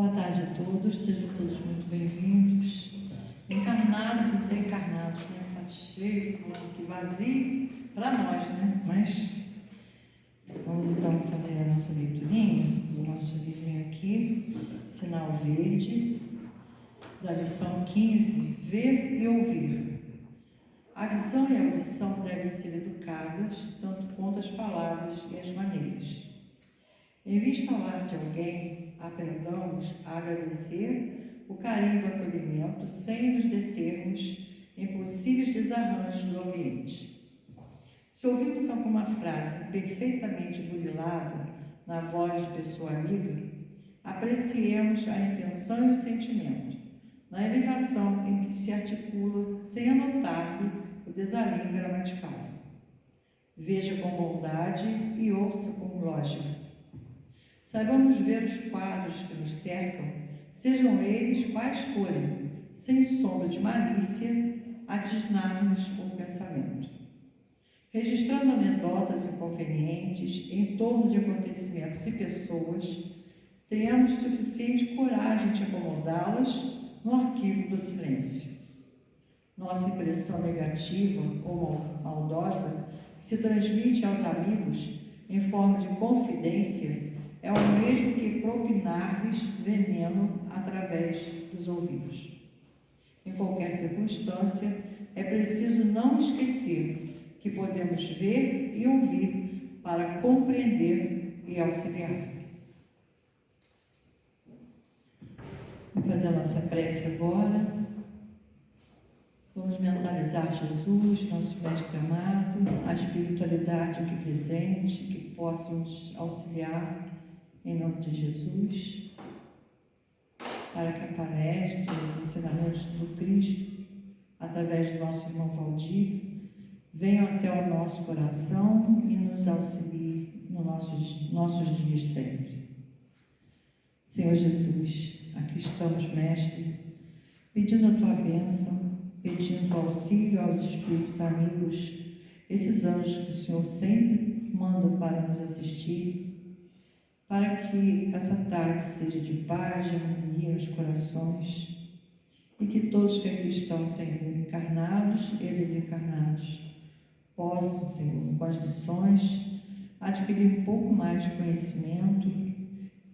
Boa tarde a todos, sejam todos muito bem-vindos, encarnados e desencarnados, né? Está cheio esse mundo aqui, vazio para nós, né? Mas vamos então fazer a nossa leiturinha do nosso livrinho aqui, Sinal Verde, da lição 15, Ver e Ouvir. A visão e a audição devem ser educadas, tanto quanto as palavras e as maneiras. Em vista ao lar de alguém, aprendamos a agradecer o carinho do acolhimento sem nos determos em possíveis desarranjos do ambiente. Se ouvirmos alguma frase perfeitamente burilada na voz de pessoa amiga, apreciemos a intenção e o sentimento, na elevação em que se articula sem anotar-lhe o desalinho gramatical. Veja com bondade e ouça com lógica. Saibamos ver os quadros que nos cercam, sejam eles quais forem, sem sombra de malícia, atisnar-nos o pensamento. Registrando anedotas inconvenientes em torno de acontecimentos e pessoas, tenhamos suficiente coragem de acomodá-las no arquivo do silêncio. Nossa impressão negativa ou maldosa, que se transmite aos amigos em forma de confidência, é o mesmo que propinar-lhes veneno através dos ouvidos. Em qualquer circunstância, é preciso não esquecer que podemos ver e ouvir para compreender e auxiliar. Vamos fazer a nossa prece agora. Vamos mentalizar Jesus, nosso Mestre amado, a espiritualidade aqui presente, que possa nos auxiliar em nome de Jesus, para que a palestra e os ensinamentos do Cristo, através do nosso irmão Valdir, venham até o nosso coração e nos auxiliem nos nossos dias sempre. Senhor Jesus, aqui estamos, Mestre, pedindo a Tua bênção, pedindo auxílio aos espíritos amigos, esses anjos que o Senhor sempre manda para nos assistir, para que essa tarde seja de paz, de harmonia nos corações, e que todos que aqui estão, Senhor, encarnados e desencarnados, possam, Senhor, com as lições, adquirir um pouco mais de conhecimento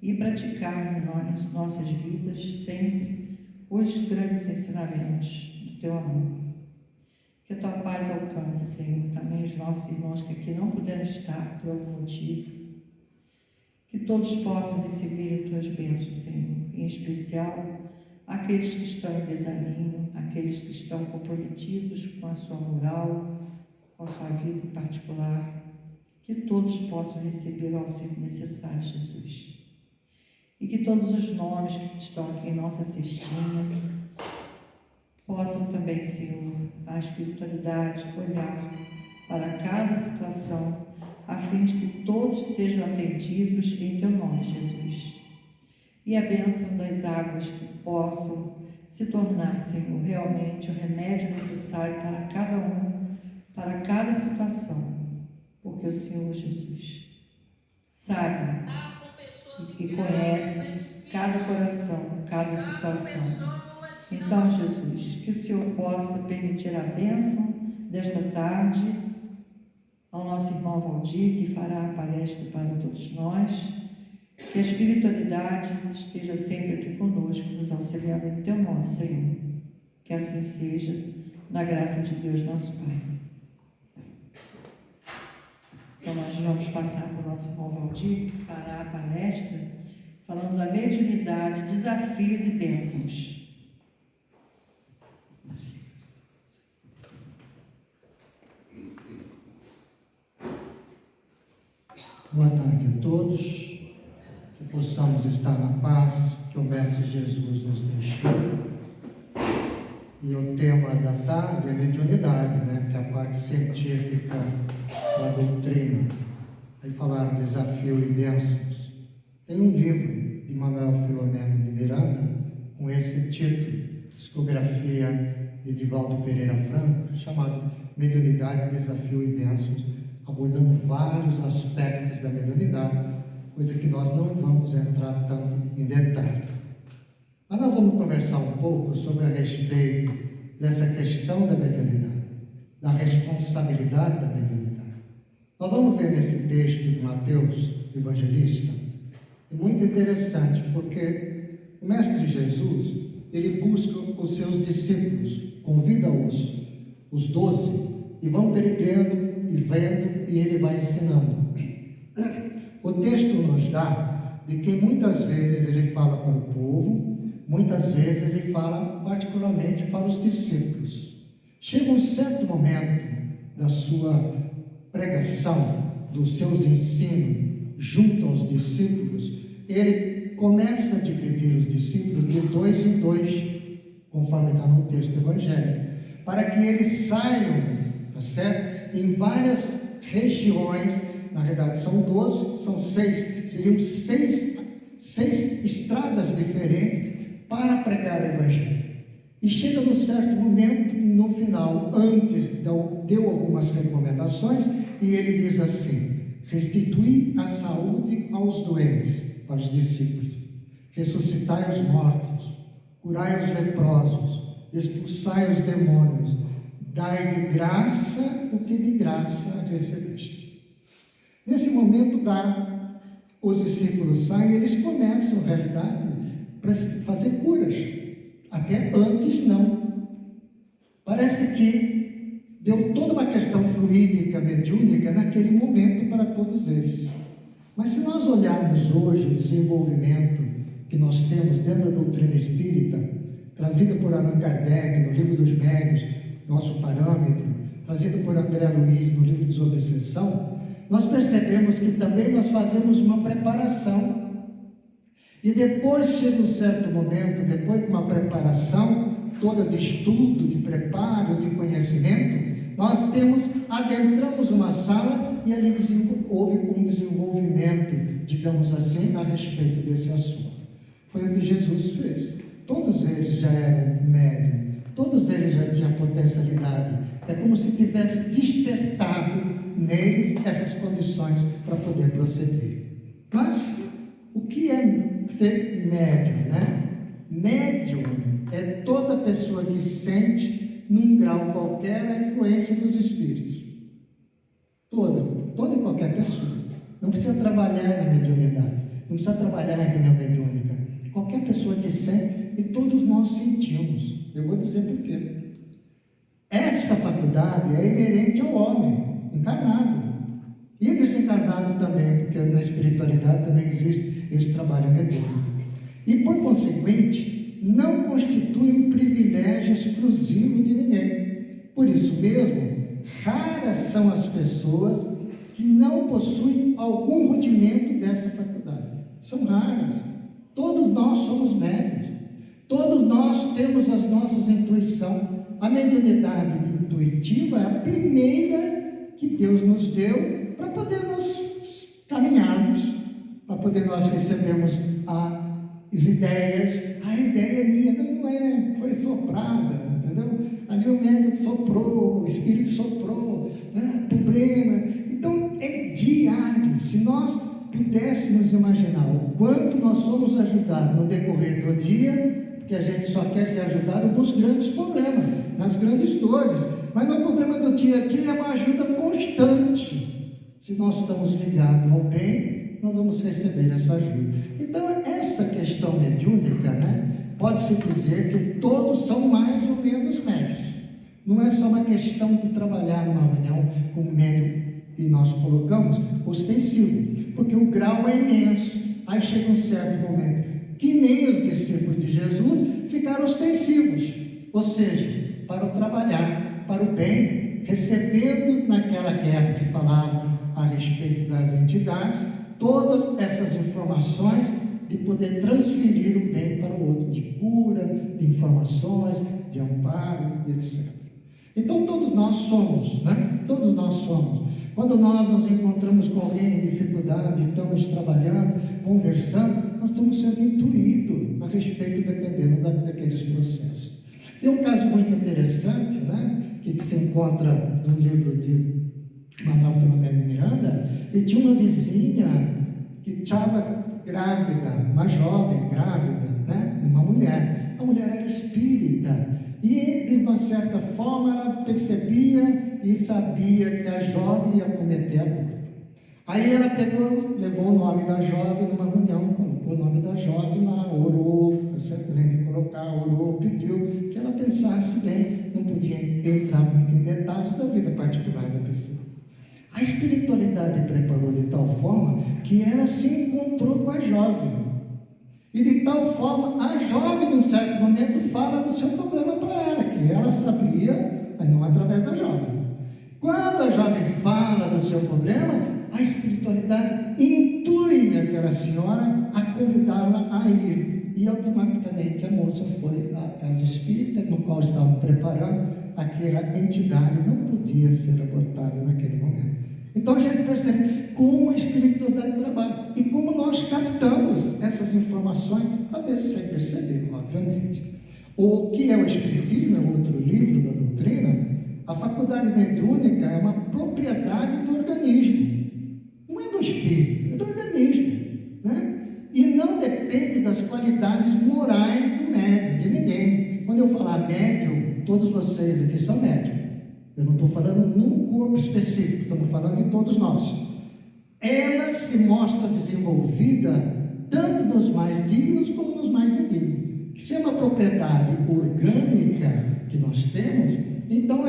e praticar em nossas vidas sempre os grandes ensinamentos do Teu amor. Que a Tua paz alcance, Senhor, também os nossos irmãos que aqui não puderam estar por algum motivo. Que todos possam receber as Tuas bênçãos, Senhor, em especial aqueles que estão em desalinho, aqueles que estão comprometidos com a sua moral, com a sua vida em particular. Que todos possam receber o auxílio necessário, Jesus. E que todos os nomes que estão aqui em nossa cestinha possam também, Senhor, a espiritualidade olhar para cada situação, a fim de que todos sejam atendidos em Teu nome, Jesus. E a bênção das águas que possam se tornar, Senhor, realmente o remédio necessário para cada um, para cada situação, porque o Senhor Jesus sabe e conhece cada coração, cada situação. Então, Jesus, que o Senhor possa permitir a bênção desta tarde ao nosso irmão Valdir, que fará a palestra para todos nós, que a espiritualidade esteja sempre aqui conosco, nos auxiliando em Teu nome, Senhor. Que assim seja, na graça de Deus, nosso Pai. Então, nós vamos passar para o nosso irmão Valdir, que fará a palestra, falando da mediunidade, desafios e bênçãos. Boa tarde a todos, que possamos estar na paz que o Mestre Jesus nos deixou. E o tema da tarde é mediunidade, né? Que é a parte científica da doutrina. Aí falaram desafio e bênçãos. Tem um livro de Manuel Filomeno de Miranda com esse título, Psicografia de Divaldo Pereira Franco, chamado Mediunidade, Desafio e Bênçãos, abordando vários aspectos da mediunidade, coisa que nós não vamos entrar tanto em detalhe. Mas nós vamos conversar um pouco sobre a respeito dessa questão da mediunidade, da responsabilidade da mediunidade. Nós vamos ver nesse texto de Mateus, evangelista, é muito interessante, porque o Mestre Jesus, ele busca os seus discípulos, convida-os, os 12, e vão peregrinando e vendo, e ele vai ensinando. O texto nos dá de que muitas vezes ele fala para o povo, muitas vezes ele fala particularmente para os discípulos. Chega um certo momento da sua pregação, dos seus ensinos, junto aos discípulos, ele começa a dividir os discípulos de 2 em 2, conforme está no texto do Evangelho, para que eles saiam, tá certo? Em várias regiões, na verdade são 12, são 6, seriam seis estradas diferentes para pregar o Evangelho. E chega num certo momento, no final, antes deu algumas recomendações, e ele diz assim: restitui a saúde aos doentes, para os discípulos, ressuscitai os mortos, curai os leprosos, expulsai os demônios, dai de graça o que de graça recebeste. Nesse momento os discípulos saem e eles começam, na realidade, para fazer curas. Até antes não. Parece que deu toda uma questão fluídica, mediúnica, naquele momento para todos eles. Mas se nós olharmos hoje o desenvolvimento que nós temos dentro da doutrina espírita, trazida por Allan Kardec no Livro dos Médiuns, nosso parâmetro, trazida por André Luiz no Livro Desobsessão, nós percebemos que também nós fazemos uma preparação. E depois chega um certo momento, depois de uma preparação toda de estudo, de preparo, de conhecimento, nós adentramos uma sala e ali houve um desenvolvimento, digamos assim, a respeito desse assunto. Foi o que Jesus fez. Todos eles já eram médiuns, todos eles já tinham potencialidade. É como se tivesse despertado neles essas condições para poder prosseguir. Mas o que é ser médium, né? Médium é toda pessoa que sente, num grau qualquer, a influência dos espíritos. Toda e qualquer pessoa. Não precisa trabalhar na mediunidade, não precisa trabalhar na reunião mediúnica. Qualquer pessoa que sente, e todos nós sentimos. Eu vou dizer por quê. Essa faculdade é inerente ao homem encarnado. E desencarnado também, porque na espiritualidade também existe esse trabalho mediúnico. E, por consequente, não constitui um privilégio exclusivo de ninguém. Por isso mesmo, raras são as pessoas que não possuem algum rudimento dessa faculdade. São raras. Todos nós somos médiuns. Todos nós temos as nossas intuições. A mediunidade intuitiva é a primeira que Deus nos deu para poder nós caminharmos, para poder nós recebermos as ideias. A ideia é minha, não é, foi soprada, entendeu? Ali o médico soprou, o espírito soprou, né? Problema. Então é diário. Se nós pudéssemos imaginar o quanto nós somos ajudados no decorrer do dia, porque a gente só quer ser ajudado nos grandes problemas, nas grandes dores, mas no problema do dia a dia é uma ajuda constante. Se nós estamos ligados ao bem, nós vamos receber essa ajuda. Então, essa questão mediúnica, né, pode-se dizer que todos são mais ou menos médios. Não é só uma questão de trabalhar numa reunião com o médium e nós colocamos ostensivo, porque o grau é imenso. Aí chega um certo momento que nem os discípulos de Jesus ficaram ostensivos, ou seja, para o trabalhar, para o bem, recebendo naquela guerra que falava a respeito das entidades, todas essas informações de poder transferir o bem para o outro, de cura, de informações, de amparo, etc. Então todos nós somos, né? Todos nós somos. Quando nós nos encontramos com alguém em dificuldade, estamos trabalhando, conversando, nós estamos sendo intuídos a respeito, dependendo daqueles processos. Tem um caso muito interessante, né, que se encontra no livro de Manuel Filomeno de Miranda, e tinha uma vizinha que estava grávida, uma jovem grávida, né, uma mulher. A mulher era espírita e, de uma certa forma, ela percebia e sabia que a jovem ia cometer aborto. Aí ela pegou, levou o nome da jovem numa reunião, colocou o nome da jovem lá, orou, tá certo? Além de colocar, orou, pediu que ela pensasse bem, não podia entrar muito em detalhes da vida particular da pessoa. A espiritualidade preparou de tal forma que ela se encontrou com a jovem. E de tal forma, a jovem, num certo momento, fala do seu problema para ela, que ela sabia, mas não através da jovem. Quando a jovem fala do seu problema, a espiritualidade intui aquela senhora a convidá-la a ir. E automaticamente a moça foi à casa espírita, no qual estavam preparando, aquela entidade não podia ser abortada naquele momento. Então a gente percebe como a espiritualidade trabalha e como nós captamos essas informações, às vezes sem perceber, obviamente. O que é o Espiritismo, é outro livro da doutrina. A faculdade mediúnica é uma propriedade do organismo. Não é do espírito, é do organismo, né? E não depende das qualidades morais do médium, de ninguém. Quando eu falar médium, todos vocês aqui são médium. Eu não estou falando num corpo específico, estamos falando de todos nós. Ela se mostra desenvolvida tanto nos mais dignos como nos mais indignos. Se é uma propriedade orgânica que nós temos, então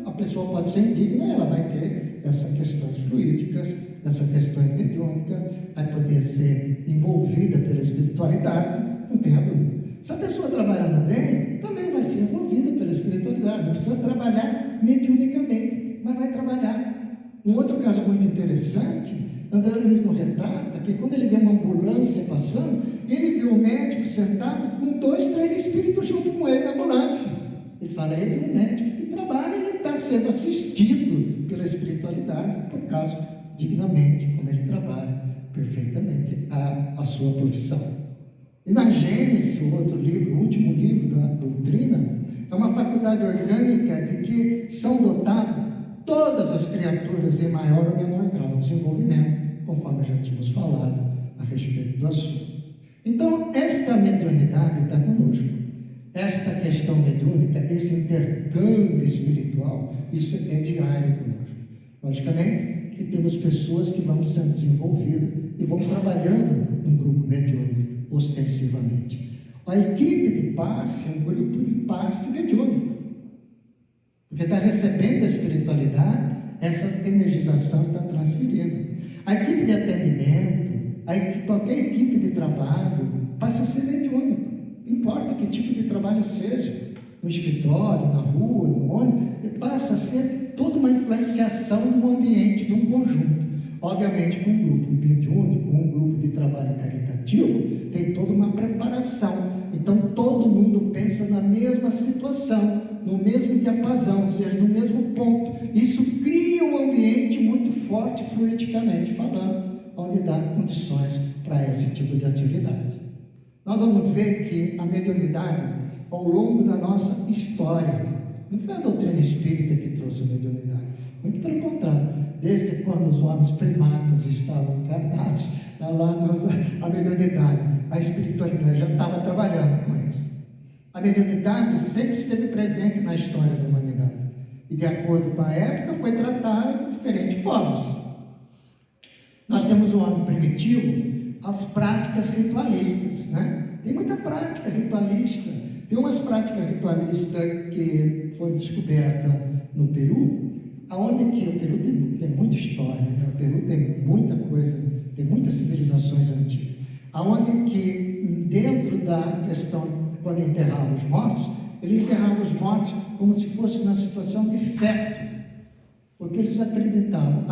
a pessoa pode ser indigna, ela vai ter essas questões fluídicas, essas questões mediúnicas, vai poder ser envolvida pela espiritualidade, não tenha dúvida. Se a pessoa trabalhando bem, também vai ser envolvida pela espiritualidade, não precisa trabalhar mediunicamente, mas vai trabalhar. Um outro caso muito interessante, André Luiz nos retrata que quando ele vê uma ambulância passando, ele vê o médico sentado com 2, 3 espíritos junto com ele na ambulância. Ele fala, ele é um médico que trabalha e ele está sendo assistido pela espiritualidade, por causa, dignamente, como ele trabalha perfeitamente a sua profissão. E na Gênesis, o outro livro, o último livro da doutrina, é uma faculdade orgânica de que são dotadas todas as criaturas em maior ou menor grau de desenvolvimento, conforme já tínhamos falado a respeito do assunto. Então, esta mediunidade está conosco. Esta questão mediúnica, esse intercâmbio espiritual, isso é diário conosco. Logicamente que temos pessoas que vão sendo desenvolvidas e vão trabalhando num grupo mediúnico, ostensivamente. A equipe de passe é um grupo de passe mediúnico, porque está recebendo a espiritualidade, essa energização está transferindo. A equipe de atendimento, qualquer equipe de trabalho, passa a ser mediúnico. Não importa que tipo de trabalho seja, no escritório, na rua, no ônibus, passa a ser toda uma influenciação do ambiente, de um conjunto. Obviamente, com um grupo mediúnico, um grupo de trabalho caritativo, tem toda uma preparação. Então, todo mundo pensa na mesma situação, no mesmo diapasão, ou seja, no mesmo ponto. Isso cria um ambiente muito forte, fluidicamente falando, onde dá condições para esse tipo de atividade. Nós vamos ver que a mediunidade, ao longo da nossa história, não foi a doutrina espírita que trouxe a mediunidade, muito pelo contrário. Desde quando os homens primatas estavam encarnados, a mediunidade, a espiritualidade já estava trabalhando com eles. A mediunidade sempre esteve presente na história da humanidade. E de acordo com a época, foi tratada de diferentes formas. Nós temos o homem primitivo, as práticas ritualistas, né? Tem muita prática ritualista. Tem umas práticas ritualistas que foram descobertas no Peru, aonde que o Peru tem muita história, né? O Peru tem muita coisa, tem muitas civilizações antigas, aonde que dentro da questão, quando enterravam os mortos, ele enterrava os mortos como se fosse na situação de feto, porque eles acreditam,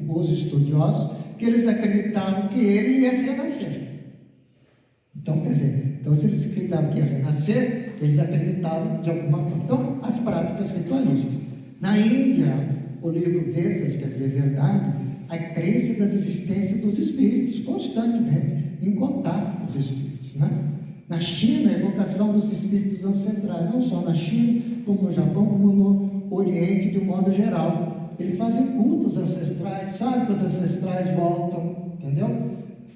os estudiosos, que eles acreditavam que ele ia renascer. Então, quer dizer, se eles acreditavam que ia renascer, eles acreditavam de alguma forma. Então, as práticas ritualistas. Na Índia, o livro Vedas, quer dizer, verdade, a crença das existências dos espíritos, constantemente, em contato com os espíritos, né? Na China, a evocação dos espíritos ancestrais, não só na China, como no Japão, como no Oriente, de um modo geral. Eles fazem cultos ancestrais, sabem que os ancestrais voltam, entendeu?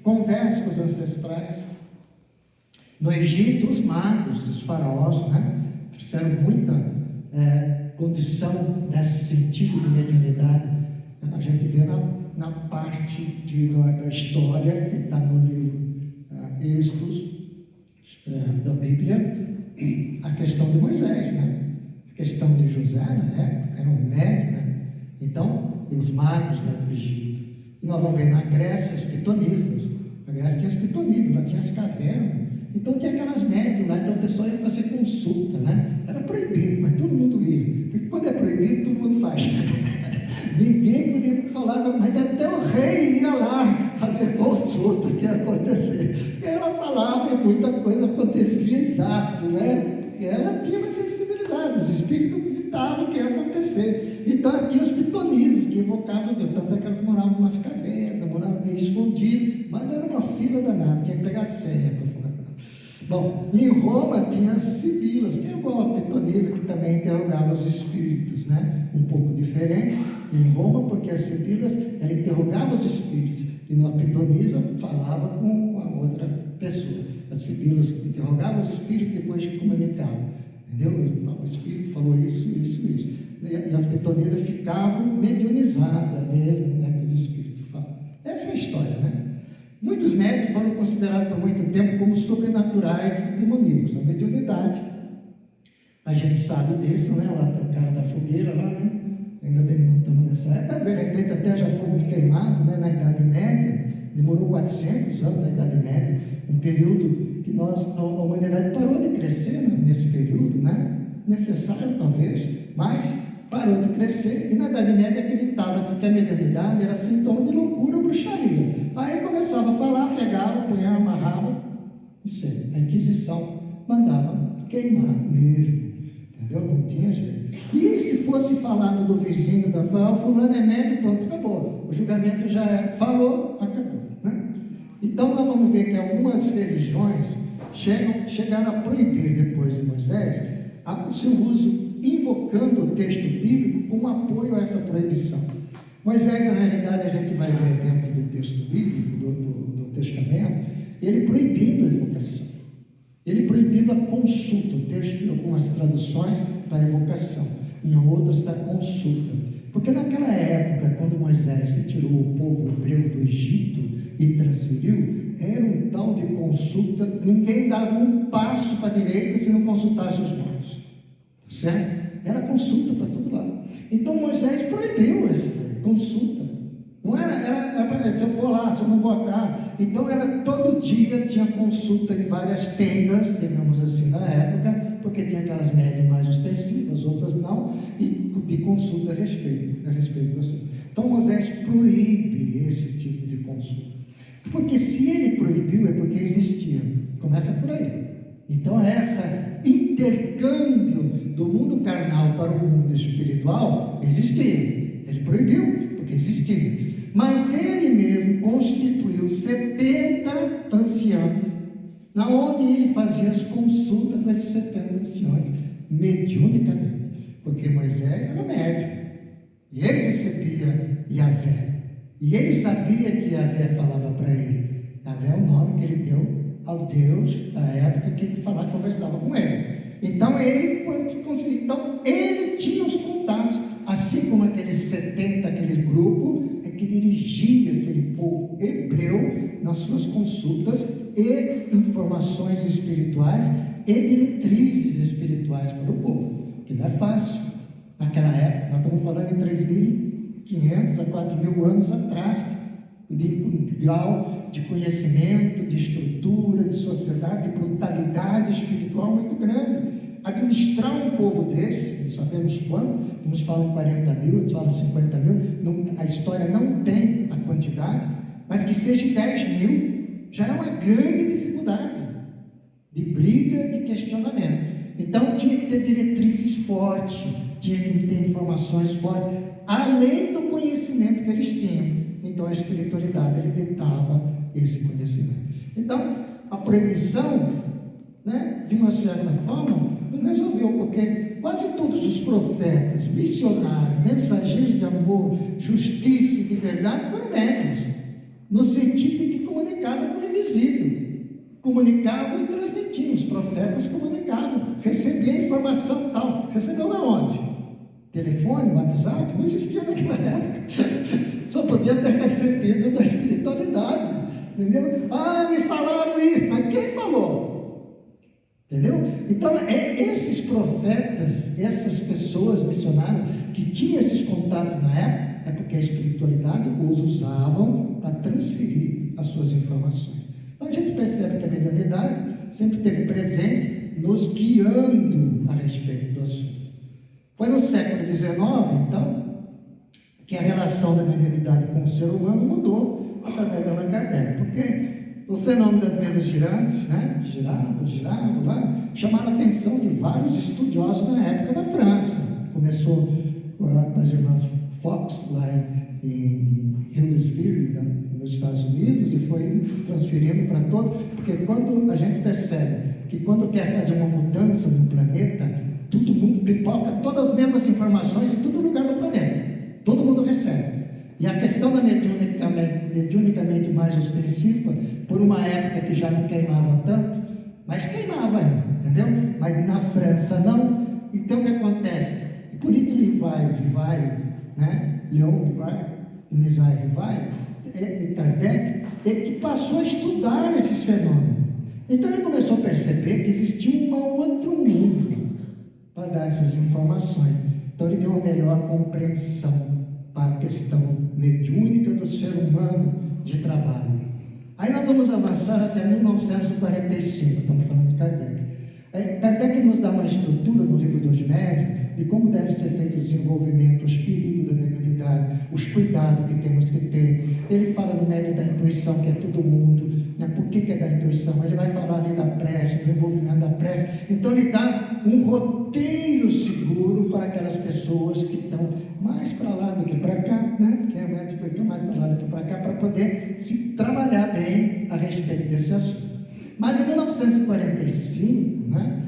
Conversam com os ancestrais. No Egito, os magos, os faraós, né, trouxeram muita condição desse sentido de mediunidade. A gente vê na parte da história que está no livro Êxodos da Bíblia, a questão de Moisés, né? A questão de José, na época, era um médico, né? Então, e os magos, né, do Egito. E nós vamos ver na Grécia as pitonisas. Na Grécia tinha as pitonisas, lá tinha as cavernas. Então tinha aquelas médias lá, então o pessoal ia fazer consulta, né? Era proibido, mas todo mundo ia. Porque quando é proibido, todo mundo faz. Ninguém podia falar, mas até o rei ia lá fazer consulta, o que ia acontecer. E ela falava e muita coisa acontecia exato, né? E ela tinha uma sensibilidade, os espíritos evitavam o que ia acontecer. Então tinha os pitonisas que evocavam Deus, tanto é que elas moravam em umas cavernas, moravam meio escondidas, mas era uma fila danada, tinha que pegar a senha para falar. Bom, em Roma tinha as sibilas, que é igual as pitonisas, que também interrogavam os espíritos, né? Um pouco diferente em Roma, porque as sibilas, ela interrogava os espíritos, e na pitonisa falava com a outra pessoa. As sibilas interrogavam os espíritos e depois comunicavam, entendeu? O espírito falou isso. E as pitonisas ficavam mediunizadas mesmo, né? Que os espíritos falam. Essa é a história, né? Muitos médios foram considerados por muito tempo como sobrenaturais e demoníacos. A mediunidade, a gente sabe disso, né? Lá tem o cara da fogueira lá, né? Ainda bem que não estamos nessa época. De repente até já fomos queimados, né? Na Idade Média, demorou 400 anos a Idade Média, um período que a humanidade parou de crescer, né? Nesse período, né? Necessário talvez, mas parou de crescer, e na Idade Média acreditava-se que a mediunidade era sintoma de loucura ou bruxaria. Aí começava a falar, pegava, punha, amarrava, isso aí, a Inquisição mandava queimar mesmo, entendeu? Não tinha jeito. E se fosse falado do vizinho da fulano é médio, pronto, acabou. O julgamento já falou, acabou, né? Então nós vamos ver que algumas religiões chegaram a proibir, depois de Moisés, o seu uso, invocando o texto bíblico como apoio a essa proibição. Moisés, na realidade, a gente vai ver dentro do texto bíblico, do Testamento, ele proibindo a evocação, ele proibindo a consulta. O texto, em algumas traduções, está evocação, em outras está consulta. Porque naquela época, quando Moisés retirou o povo hebreu do Egito e transferiu, era um tal de consulta, ninguém dava um passo para a direita se não consultasse os mortos. Certo? Era consulta para todo lado. Então Moisés proibiu essa consulta. Não era se eu for lá, se eu não vou cá. Então era todo dia, tinha consulta em várias tendas, digamos assim, na época, porque tinha aquelas médias mais ostensivas, outras não, e de consulta a respeito do assunto. Então Moisés proíbe esse tipo de consulta. Porque se ele proibiu, é porque existia. Começa por aí. Então esse intercâmbio do mundo carnal para o mundo espiritual existia. Ele proibiu, porque existia. Mas ele mesmo constituiu 70 anciãos, na onde ele fazia as consultas com esses 70 anciões, mediunicamente. Porque Moisés era médium. E ele recebia Yahvé. E ele sabia que Yahvé falava para ele. Yahvé é o nome que ele deu ao Deus da época que ele conversava com ele. Então ele conseguia. Então ele tinha os contatos, assim como aqueles 70, aquele grupo que dirigia aquele povo hebreu nas suas consultas e informações espirituais e diretrizes espirituais para o povo, que não é fácil. Naquela época, nós estamos falando em 3.500 a 4.000 anos atrás, de grau de conhecimento, de estrutura, de sociedade, de brutalidade espiritual muito grande. Administrar um povo desse, não sabemos quando, uns falam 40 mil, outros falam 50 mil, a história não tem a quantidade, mas que seja 10 mil, já é uma grande dificuldade de briga, de questionamento. Então tinha que ter diretrizes fortes, tinha que ter informações fortes, além do conhecimento que eles tinham. Então a espiritualidade, ele ditava esse conhecimento. Então a proibição, né, de uma certa forma, não resolveu, porque quase todos os profetas, missionários, mensageiros de amor, justiça e de verdade foram médiuns, no sentido de que comunicavam com o invisível, comunicavam e transmitiam tinha, os profetas comunicavam, recebia informação tal. Recebeu de onde? Telefone, WhatsApp? Não existia naquela época. Só podia ter recebido da espiritualidade. Entendeu? Ah, me falaram isso, mas quem falou? Entendeu? Então, esses profetas, essas pessoas missionárias que tinham esses contatos na época, é porque a espiritualidade os usavam para transferir as suas informações. Então, a gente percebe que a mediunidade sempre esteve presente, nos guiando a respeito do assunto. Foi no século XIX, então, que a relação da mediunidade com o ser humano mudou através de Allan Kardec, porque o fenômeno das mesas girantes, né, giravam lá, chamaram a atenção de vários estudiosos na época da França. Começou com as irmãs Fox, lá em Hillsville, nos Estados Unidos, e foi transferindo para todo, porque quando a gente percebe que quando quer fazer uma mudança no planeta, todo mundo pipoca todas as mesmas informações em todo lugar do planeta, todo mundo recebe. E a questão da mediunicamente mais ostensiva, por uma época que já não queimava tanto, mas queimava ainda, entendeu? Mas na França não. Então o que acontece? Hippolyte Rivail, né? Leon Rivail, Nisai Rivail, e Kardec, ele que passou a estudar esses fenômenos. Então ele começou a perceber que existia um outro mundo para dar essas informações. Então ele deu uma melhor compreensão para a questão mediúnica do ser humano de trabalho. Aí nós vamos avançar até 1945, estamos falando de Kardec. Kardec nos dá uma estrutura no livro dos médiuns de como deve ser feito o desenvolvimento, os perigos da mediunidade, os cuidados que temos que ter. Ele fala do médium da intuição, que é todo mundo, né? Por que é da intuição? Ele vai falar ali da prece, do envolvimento da prece. Então ele dá um roteiro seguro para aquelas pessoas que estão mais para lá do que para cá, né? Porque o médium foi mais para lá do que para cá, para poder se trabalhar bem a respeito desse assunto. Mas em 1945, né,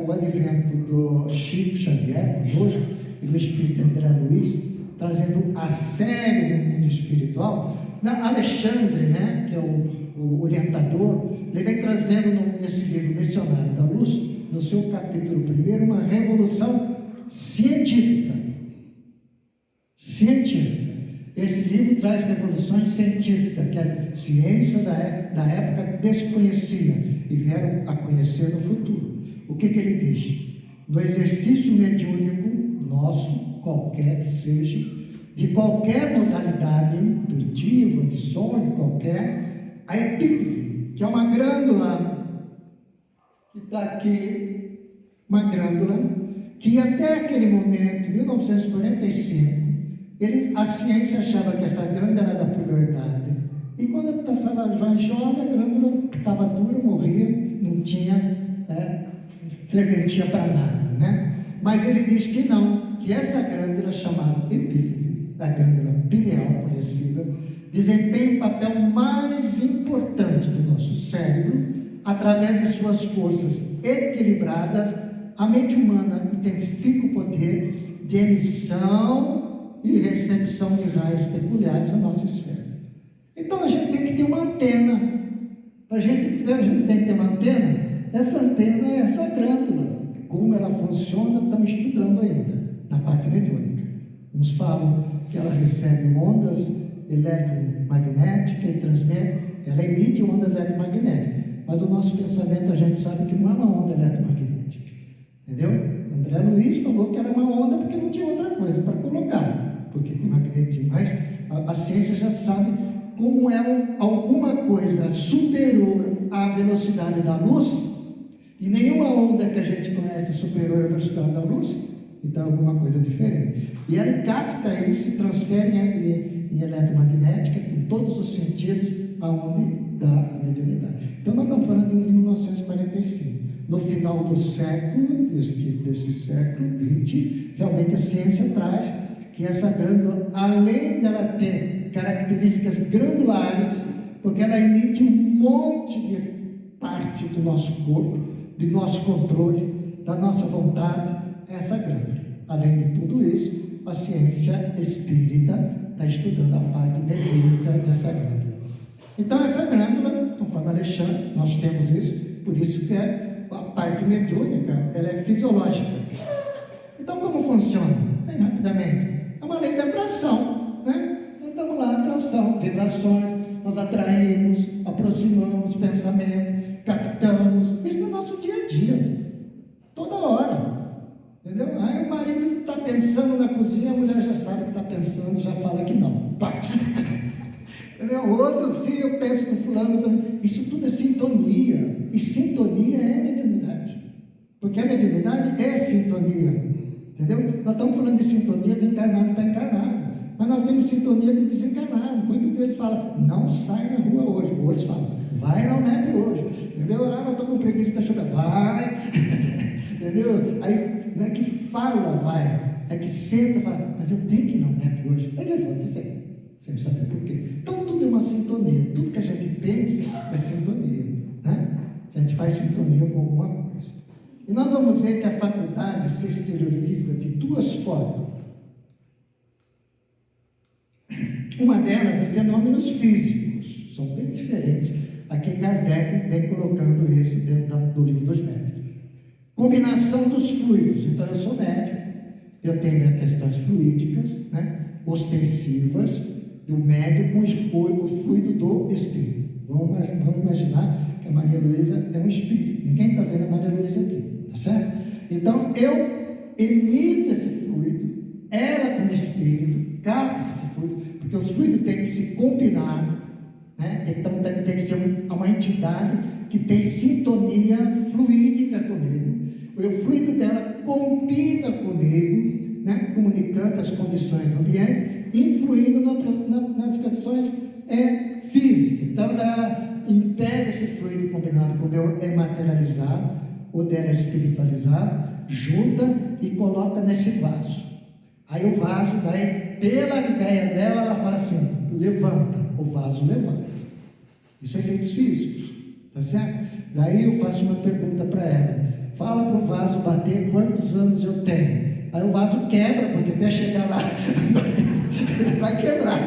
o advento do Chico Xavier conosco e do Espírito André Luiz, trazendo a série do mundo espiritual, Alexandre, né, que é o orientador, ele vem trazendo nesse livro Missionário da Luz, no seu capítulo 1, uma revolução científica. Esse livro traz revoluções científicas que a ciência da época desconhecia e vieram a conhecer no futuro. O que ele diz? No exercício mediúnico nosso, qualquer que seja, de qualquer modalidade intuitiva, de sonho, qualquer, a epífise, que é uma glândula que está aqui, uma glândula que até aquele momento, em 1945, a ciência achava que essa glândula era da puberdade. E quando eu falava mais jovem, a glândula estava dura, morria, não tinha serventia para nada, né? Mas ele diz que não, que essa glândula chamada epífise, a glândula pineal conhecida, desempenha um papel mais importante do nosso cérebro. Através de suas forças equilibradas, a mente humana intensifica o poder de emissão e recepção de raios peculiares à nossa esfera. Então a gente tem que ter uma antena. A gente tem que ter uma antena. Essa antena é essa glândula. Como ela funciona, estamos estudando ainda, na parte mediúnica. Uns falam que ela recebe ondas eletromagnéticas e transmite, ela emite ondas eletromagnéticas. Mas o nosso pensamento, a gente sabe que não é uma onda eletromagnética. Entendeu? André Luiz falou que era uma onda porque não tinha outra coisa para colocar, porque tem magnetismo. Mas a ciência já sabe como é alguma coisa superior à velocidade da luz, e nenhuma onda que a gente conhece é superior à velocidade da luz, então é alguma coisa diferente. E ele capta isso e transfere em eletromagnética, em todos os sentidos, aonde dá a mediunidade. Então nós estamos falando em 1945. No final do século, desse século XX, realmente a ciência traz que essa glândula, além dela ter características granulares, porque ela emite um monte de parte do nosso corpo, de nosso controle, da nossa vontade, essa glândula. Além de tudo isso, a ciência espírita está estudando a parte mediúnica dessa glândula. Então essa glândula, conforme Alexandre, nós temos isso, Por isso que a parte mediúnica, ela é fisiológica. Então, como funciona? Bem rapidamente. É uma lei da atração, né? Nós estamos lá, atração, vibrações, nós atraímos, aproximamos pensamento, captamos. Isso no nosso dia a dia, toda hora. Entendeu? Aí o marido está pensando na cozinha, a mulher já sabe que está pensando, já fala que não. Pá. Entendeu? O outro, sim, eu penso no fulano. Isso tudo é sintonia. E sintonia é mediunidade. Porque a mediunidade é sintonia. Entendeu? Nós estamos falando de sintonia de encarnado para encarnado. Mas nós temos sintonia de desencarnado. Muitos deles falam, não sai na rua hoje. Outros falam, vai na UMEP hoje. Entendeu? Ah, mas estou com preguiça, está chovendo. Vai. Entendeu? Aí não é que fala, vai. É que senta e fala, mas eu tenho que ir na UMEP hoje. Aí levanta e vem. Sem saber por quê. Então tudo é uma sintonia. Tudo que a gente pensa é sintonia. Né? A gente faz sintonia com alguma coisa. E nós vamos ver que a faculdade se exterioriza de duas formas. Uma delas é fenômenos físicos. São bem diferentes. Aqui Kardec vem colocando isso dentro do livro dos médiuns. Combinação dos fluidos. Então eu sou médium. Eu tenho minhas questões fluídicas, né? Ostensivas, do médium com o fluido do espírito. Vamos imaginar que a Maria Luísa é um espírito. Ninguém está vendo a Maria Luísa aqui, tá certo? Então, eu emito esse fluido, ela como espírito, capta esse fluido, porque os fluidos têm que se combinar, né? Então, tem que ser uma entidade que tem sintonia fluídica comigo. O fluido dela combina comigo, né? Comunicando as condições do ambiente, influindo nas condições físicas. Então, ela impede esse fluido combinado com o meu materializado, o dela espiritualizado, junta e coloca nesse vaso. Aí o vaso, daí, pela ideia dela, ela fala assim, levanta, o vaso levanta. Isso é efeitos físicos, tá certo? Daí eu faço uma pergunta para ela, fala para o vaso bater quantos anos eu tenho. Aí o vaso quebra, porque até chegar lá, vai quebrar.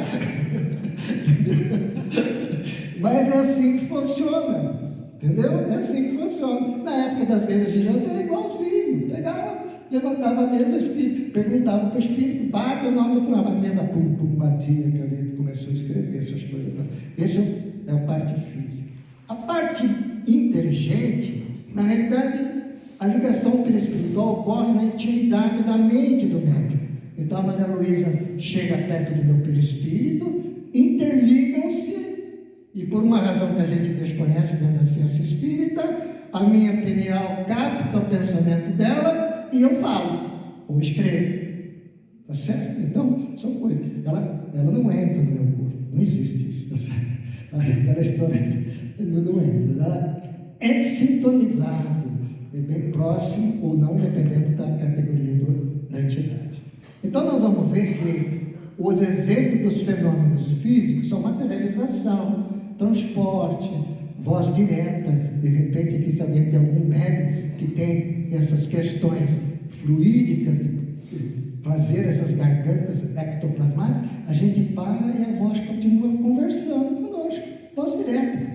Mas é assim que funciona, entendeu? É assim que funciona. Na época das mesas de janta era igualzinho. Pegava, levantava a mesa, perguntava para o espírito, bate o nome do fulano. A mesa, pum, pum, batia, que começou a escrever essas coisas. Essa é a parte física. A parte inteligente, na realidade, a ligação perispiritual ocorre na intimidade da mente do médium. Então a Maria Luísa chega perto do meu perispírito, interligam-se, e por uma razão que a gente desconhece dentro da ciência espírita, a minha pineal capta o pensamento dela e eu falo, ou escrevo. Tá certo? Então, são coisas. Ela não entra no meu corpo, não existe isso, tá certo? Aquela história não entra. Ela é sintonizado, é bem próximo ou não, dependendo da categoria da entidade. Então, nós vamos ver que os exemplos dos fenômenos físicos são materialização, transporte, voz direta. De repente, aqui, se alguém tem algum médium que tem essas questões fluídicas, de fazer essas gargantas ectoplasmáticas, a gente para e a voz continua conversando conosco, voz direta.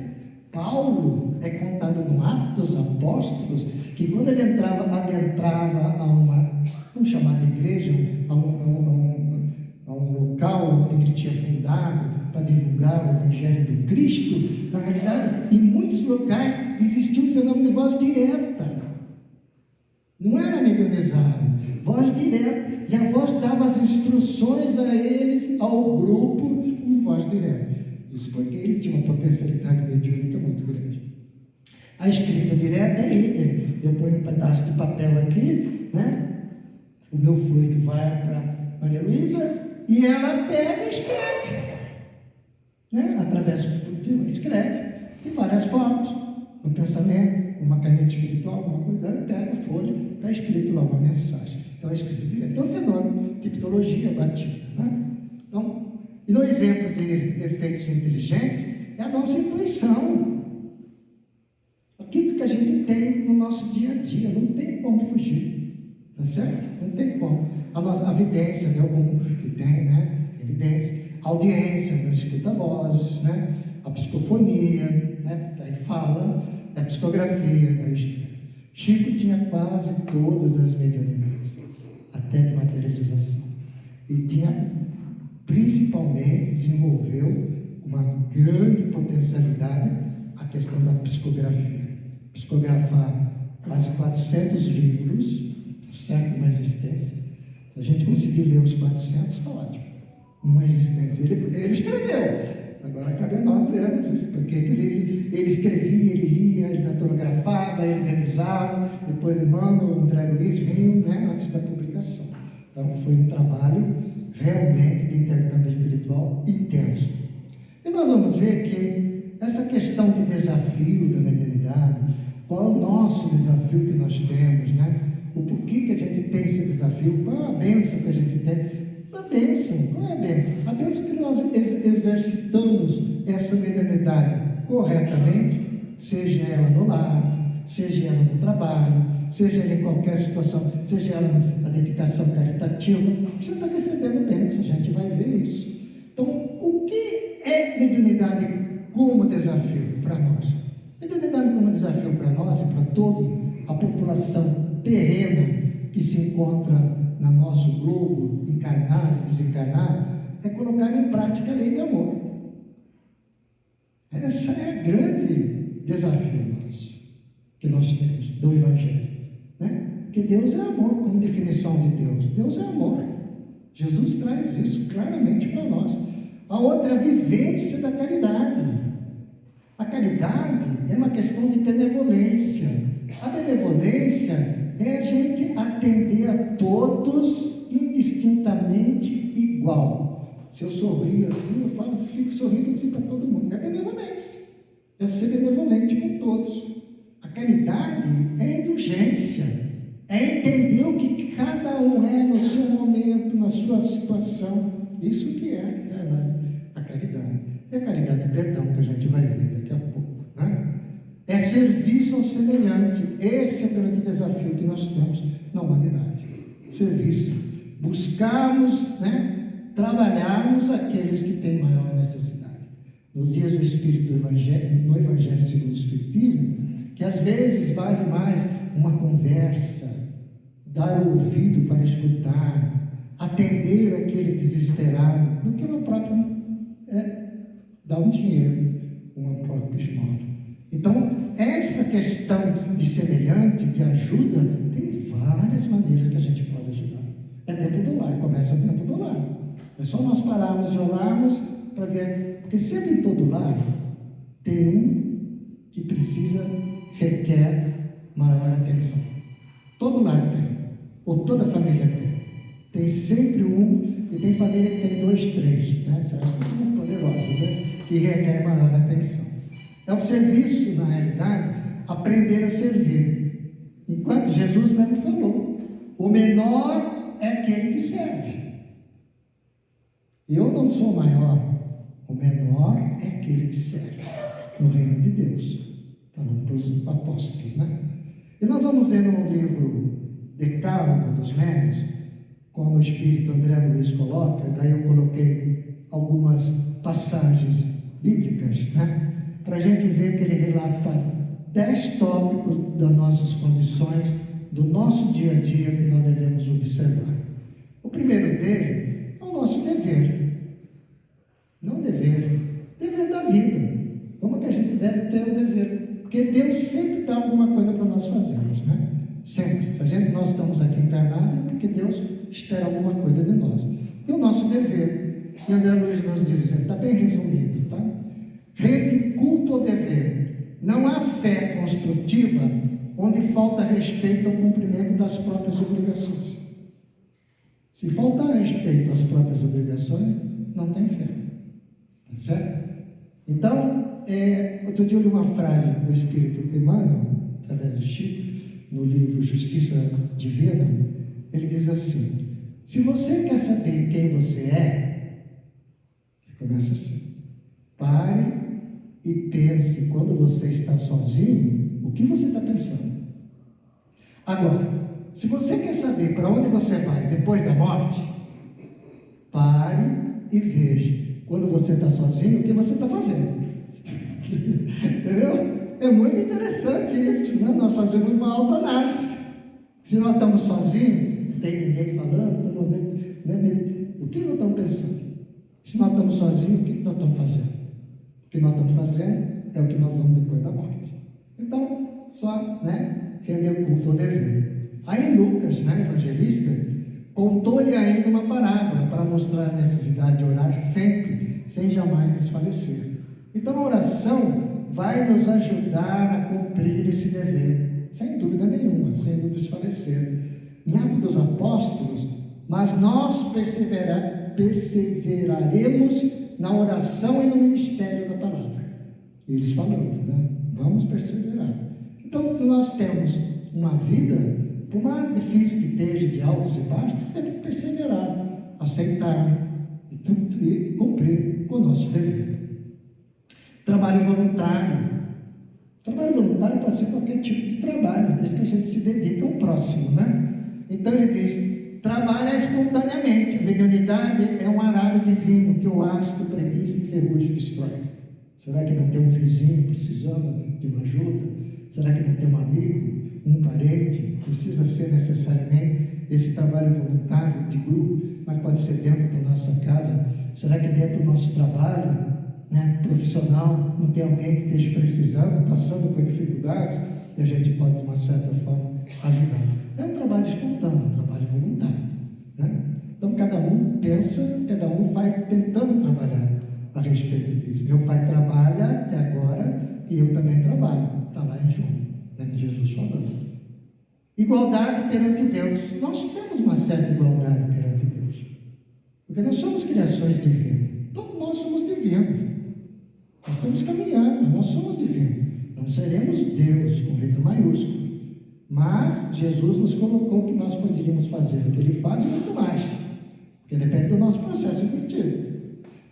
Paulo é contado no Atos dos Apóstolos que quando ele adentrava a uma, vamos chamar de igreja, a um local onde ele tinha fundado para divulgar o Evangelho do Cristo, na realidade, em muitos locais existia um fenômeno de voz direta. Não era mediunizado, voz direta. E a voz dava as instruções a eles, ao grupo, em voz direta. Isso porque ele tinha uma potencialidade mediúnica muito grande. A escrita direta é líder. Eu ponho um pedaço de papel aqui, né? O meu fluido vai para Maria Luísa e ela pega e escreve. Né? Através do escreve de várias formas. Um pensamento, uma caneta espiritual, alguma coisa, ela pega a folha, está escrito lá uma mensagem. Então é escrita direta. Então, fenômeno, tipologia, batida. Né? Então, e no exemplo de efeitos inteligentes, é a nossa intuição. Aquilo que a gente tem no nosso dia a dia, não tem como fugir. Tá certo? Não tem como. A vidência, né? Algum que tem, né? Evidência. A audiência, não escuta vozes, né? A psicofonia, né? Aí fala. da psicografia, da escrita. Chico tinha quase todas as mediunidades, até de materialização. E tinha, principalmente, desenvolveu uma grande potencialidade a questão da psicografia. Psicografar quase 400 livros, certo? Uma existência. Se a gente conseguir ler os 400, está ótimo. Uma existência. Ele escreveu. Agora cabe a nós lermos isso, porque ele escrevia, ele lia, ele datilografava, ele revisava, depois ele manda, o André Luiz vinha, né, antes da publicação. Então foi um trabalho realmente de intercâmbio espiritual intenso. E nós vamos ver que essa questão de desafio da mediunidade, qual é o nosso desafio que nós temos, né? O porquê que a gente tem esse desafio, qual é a bênção que a gente tem? A bênção, qual é a bênção? A bênção que nós exercitamos essa mediunidade corretamente, seja ela no lar, seja ela no trabalho, seja ela em qualquer situação, seja ela na dedicação caritativa, você está recebendo bênção, a gente vai ver isso. Então, o que é mediunidade como desafio para nós? Mediunidade como desafio para nós e para toda a população terrena que se encontra no nosso globo, encarnado e desencarnado, é colocar em prática a lei de amor. Esse é o grande desafio nosso, que nós temos do Evangelho, né? Que Deus é amor, como definição de Deus. Deus é amor. Jesus traz isso claramente para nós. A outra é a vivência da caridade. A caridade é uma questão de benevolência. A benevolência é a gente atender a todos indistintamente igual. Se eu sorrio assim, eu falo, fico sorrindo assim para todo mundo. É benevolência. Deve ser benevolente com todos. A caridade é indulgência. É entender o que cada um é no seu momento, na sua situação. Isso que é a caridade. E a caridade é perdão, que a gente vai ver daqui a pouco, né? É serviço ao semelhante. Esse é o grande desafio que nós temos na humanidade. Serviço. Buscarmos, né, trabalharmos aqueles que têm maior necessidade. Nos dias do Espírito do Evangelho, no Evangelho segundo o Espiritismo, que às vezes vale mais uma conversa, dar o ouvido para escutar, atender aquele desesperado, do que uma própria dar um dinheiro, uma própria esmola. Então, essa questão de semelhante, de ajuda, tem várias maneiras que a gente pode ajudar. É dentro do lar, começa dentro do lar. É só nós pararmos e olharmos para ver, porque sempre em todo lar tem um que precisa, requer maior atenção. Todo lar tem, ou toda família tem. Tem sempre um, e tem família que tem 2, 3, né? Essas são poderosas, né? Que requer maior atenção. É o serviço, na realidade, aprender a servir. Enquanto Jesus mesmo falou, o menor é aquele que serve. Eu não sou maior, o menor é aquele que serve no reino de Deus, falando para os apóstolos, né? E nós vamos ver no livro Decálogo dos Médiuns, como o Espírito André Luiz coloca, daí eu coloquei algumas passagens bíblicas, né? Para a gente ver que ele relata 10 tópicos das nossas condições, do nosso dia a dia que nós devemos observar. O primeiro dele é o nosso dever. Não dever da vida. Como que a gente deve ter o dever? Porque Deus sempre dá alguma coisa para nós fazermos, né? Sempre. Se nós estamos aqui encarnados, é porque Deus espera alguma coisa de nós. E o nosso dever. E André Luiz nos diz, está bem resumido, tá? Rede culto ao dever. Não há fé construtiva onde falta respeito ao cumprimento das próprias obrigações. Se falta respeito às próprias obrigações, não tem fé. Tá certo? Então, outro dia eu li uma frase do Espírito Emmanuel, através do Chico, no livro Justiça Divina. Ele diz assim: se você quer saber quem você é, começa assim: pare e pense, quando você está sozinho, o que você está pensando. Agora, se você quer saber para onde você vai depois da morte, pare e veja, quando você está sozinho, o que você está fazendo. Entendeu? é muito interessante isso, né? Nós fazemos uma autoanálise. Se nós estamos sozinhos, não tem ninguém falando, estamos vendo, né? O que nós estamos pensando? Se nós estamos sozinhos, o que nós estamos fazendo? O que nós estamos fazendo é o que nós vamos depois da morte. Então, só, né, render o culto ao dever. Aí Lucas, né, evangelista, contou-lhe ainda uma parábola para mostrar a necessidade de orar sempre, sem jamais desfalecer. Então, a oração vai nos ajudar a cumprir esse dever, sem dúvida nenhuma, sem nos desfalecer. Em Atos dos Apóstolos, mas nós perseveraremos na oração e no ministério da palavra. Eles falando, né? Vamos perseverar. Então, nós temos uma vida, por mais difícil que esteja, de altos e baixos, nós temos que perseverar, aceitar e cumprir com o nosso dever. Trabalho voluntário. Trabalho voluntário pode ser qualquer tipo de trabalho, desde que a gente se dedique ao próximo, né? Então ele diz: trabalha espontaneamente. A mediunidade é um arado divino que o ácido, preguiça e ferrugem destrói. Será que não tem um vizinho precisando de uma ajuda? Será que não tem um amigo, um parente? Não precisa ser necessariamente esse trabalho voluntário de grupo, mas pode ser dentro da nossa casa. Será que dentro do nosso trabalho, né, profissional, não tem alguém que esteja precisando, passando por dificuldades, e a gente pode, de uma certa forma, ajudar? É um trabalho espontâneo, um trabalho voluntário, né? Então, cada um pensa, cada um vai tentando trabalhar a respeito disso. Meu pai trabalha até agora e eu também trabalho. Está lá em João, né, Jesus falando. Igualdade perante Deus. Nós temos uma certa igualdade perante Deus, porque nós somos criações divinas. Todos nós somos divinos. Nós estamos caminhando, nós somos divinos. Não seremos Deus com letra maiúscula, mas Jesus nos colocou o que nós poderíamos fazer, o que Ele faz e muito mais, porque depende do nosso processo evolutivo.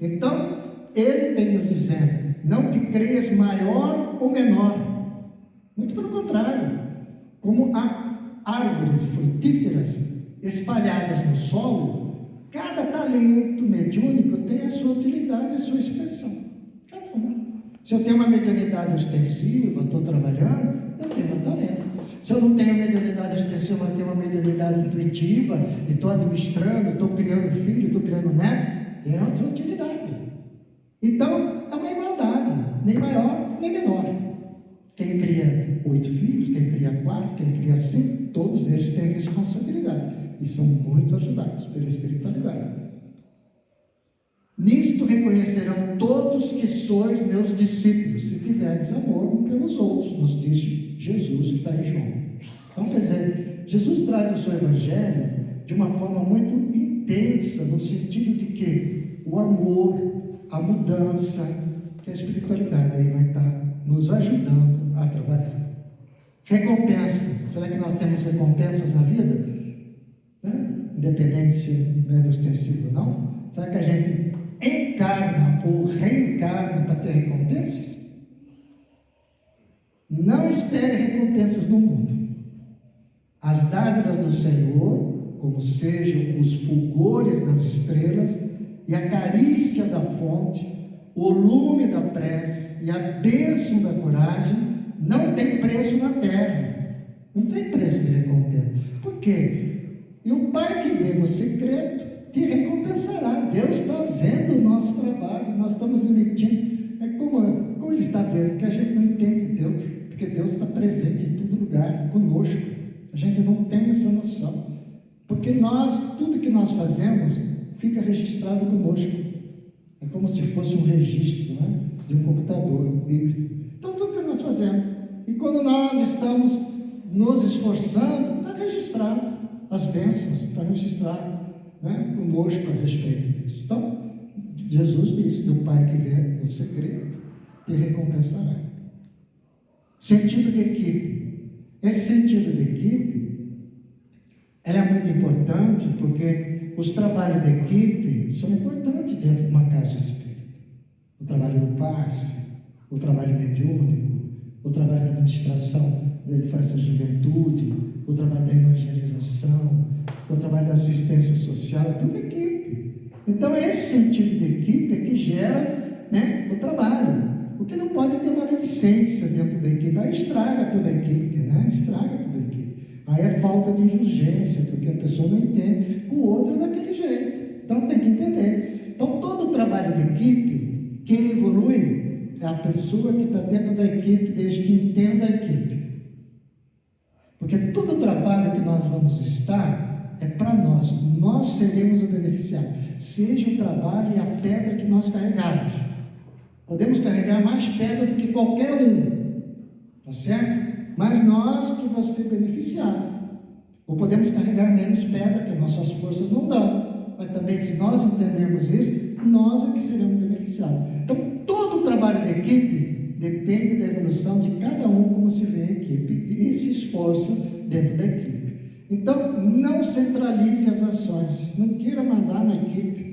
Então, Ele vem nos dizendo: não te creias maior ou menor, muito pelo contrário, como há árvores frutíferas espalhadas no solo, cada talento mediúnico tem a sua utilidade, a sua expressão, cada um. Se eu tenho uma mediunidade ostensiva, estou trabalhando, eu tenho um talento. Se eu não tenho mediunidade ostensiva, eu tenho uma mediunidade intuitiva, e estou administrando, estou criando filho, estou criando neto, tem a sua utilidade. Então, é uma igualdade, nem maior, nem menor. Quem cria 8 filhos, quem cria 4, quem cria 5, todos eles têm responsabilidade e são muito ajudados pela espiritualidade. Nisto reconhecerão todos que sois meus discípulos, se tiverdes amor uns pelos outros, nos diz Jesus, que está em João. Então, quer dizer, Jesus traz o seu evangelho de uma forma muito intensa, no sentido de que o amor, a mudança, que a espiritualidade aí vai estar nos ajudando a trabalhar. Recompensa. Será que nós temos recompensas na vida? Né? Independente se é ostensivo ou não. Será que a gente encarna ou reencarna para ter recompensas? Não espere recompensas no mundo. As dádivas do Senhor, como sejam os fulgores das estrelas e a carícia da fonte, o lume da prece e a bênção da coragem, não tem preço na terra. Não tem preço de recompensa. Por quê? E o Pai que vê no secreto te recompensará. Deus está vendo o nosso trabalho, nós estamos emitindo. É como Ele está vendo, porque a gente não entende Deus, porque Deus está presente em todo lugar, conosco. A gente não tem essa noção. Porque tudo que nós fazemos, fica registrado conosco. É como se fosse um registro, né, de um computador bíblico. Então, tudo que nós fazemos. E quando nós estamos nos esforçando, está registrado. As bênçãos está registrado, né, conosco a respeito disso. Então, Jesus disse: do Pai que vê no segredo, te recompensará. Sentido de equipe. Esse sentido de equipe, ela é muito importante, porque os trabalhos de equipe são importantes dentro de uma casa espírita. O trabalho do passe, o trabalho mediúnico, o trabalho da administração da infância e juventude, o trabalho da evangelização, o trabalho da assistência social, é tudo equipe. Então, esse sentido de equipe é que gera, né, o trabalho. Porque não pode ter maledicência dentro da equipe. Aí estraga toda a equipe, né? Estraga toda a equipe. Aí é falta de indulgência, porque a pessoa não entende o outro daquele jeito. Então tem que entender. Então todo o trabalho de equipe, quem evolui é a pessoa que está dentro da equipe, desde que entenda a equipe. Porque todo o trabalho que nós vamos estar é para nós seremos o beneficiário. Seja o trabalho e a pedra que nós carregamos. Podemos carregar mais pedra do que qualquer um, tá certo? Mas nós que vamos ser beneficiados. Ou podemos carregar menos pedra, porque nossas forças não dão. Mas também, se nós entendermos isso, nós é que seremos beneficiados. Então, todo o trabalho da equipe depende da evolução de cada um, como se vê a equipe, e se esforça dentro da equipe. Então, não centralize as ações, não queira mandar na equipe.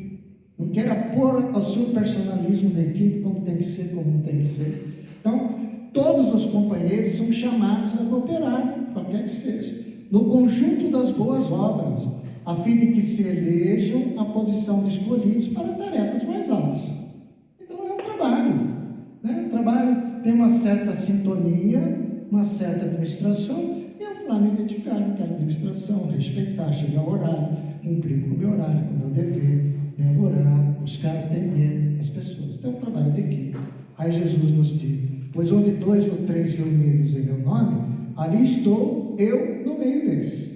Não queira pôr o seu personalismo da equipe como tem que ser, como não tem que ser. Então, todos os companheiros são chamados a cooperar, qualquer que seja, no conjunto das boas obras, a fim de que se elejam a posição de escolhidos para tarefas mais altas. Então, é um trabalho, né? O trabalho tem uma certa sintonia, uma certa administração, e eu vou lá me dedicar àquela administração, respeitar, chegar ao horário, cumprir com o meu horário, com o meu dever, orar, buscar atender as pessoas. Então, é um trabalho de equipe. Aí Jesus nos diz: pois onde 2 ou 3 reunidos em meu nome, ali estou eu no meio deles.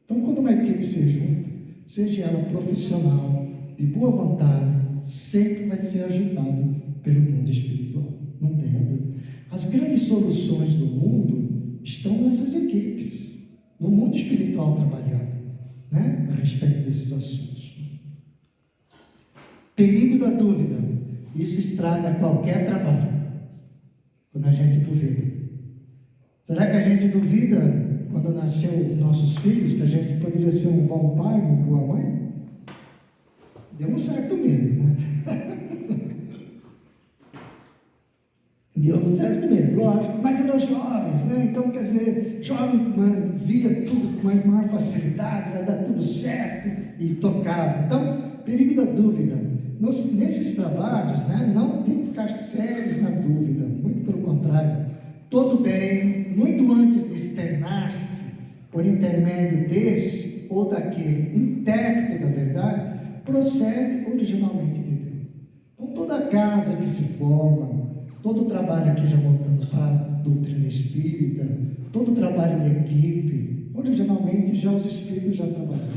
Então, quando uma equipe se junta, seja ela profissional, de boa vontade, sempre vai ser ajudado pelo mundo espiritual. Não tenha dúvida. As grandes soluções do mundo estão nessas equipes, no mundo espiritual trabalhando, né, a respeito desses assuntos. Perigo da dúvida. Isso estraga qualquer trabalho. Quando a gente duvida. Será que a gente duvida quando nasceu os nossos filhos, que a gente poderia ser um bom pai, uma boa mãe? Deu um certo medo, né? Deu um certo medo, lógico. Mas eram jovens, né? Então, quer dizer, jovem via tudo com maior facilidade, vai dar tudo certo, e tocava. Então, perigo da dúvida. Nesses trabalhos, né, não tem que ficar sérios na dúvida, muito pelo contrário. Todo bem, muito antes de externar-se por intermédio desse ou daquele intérprete da verdade, procede originalmente de Deus. Então, toda casa que se forma, todo o trabalho aqui, já voltamos para a doutrina espírita, todo o trabalho da equipe, originalmente já os espíritos já trabalharam.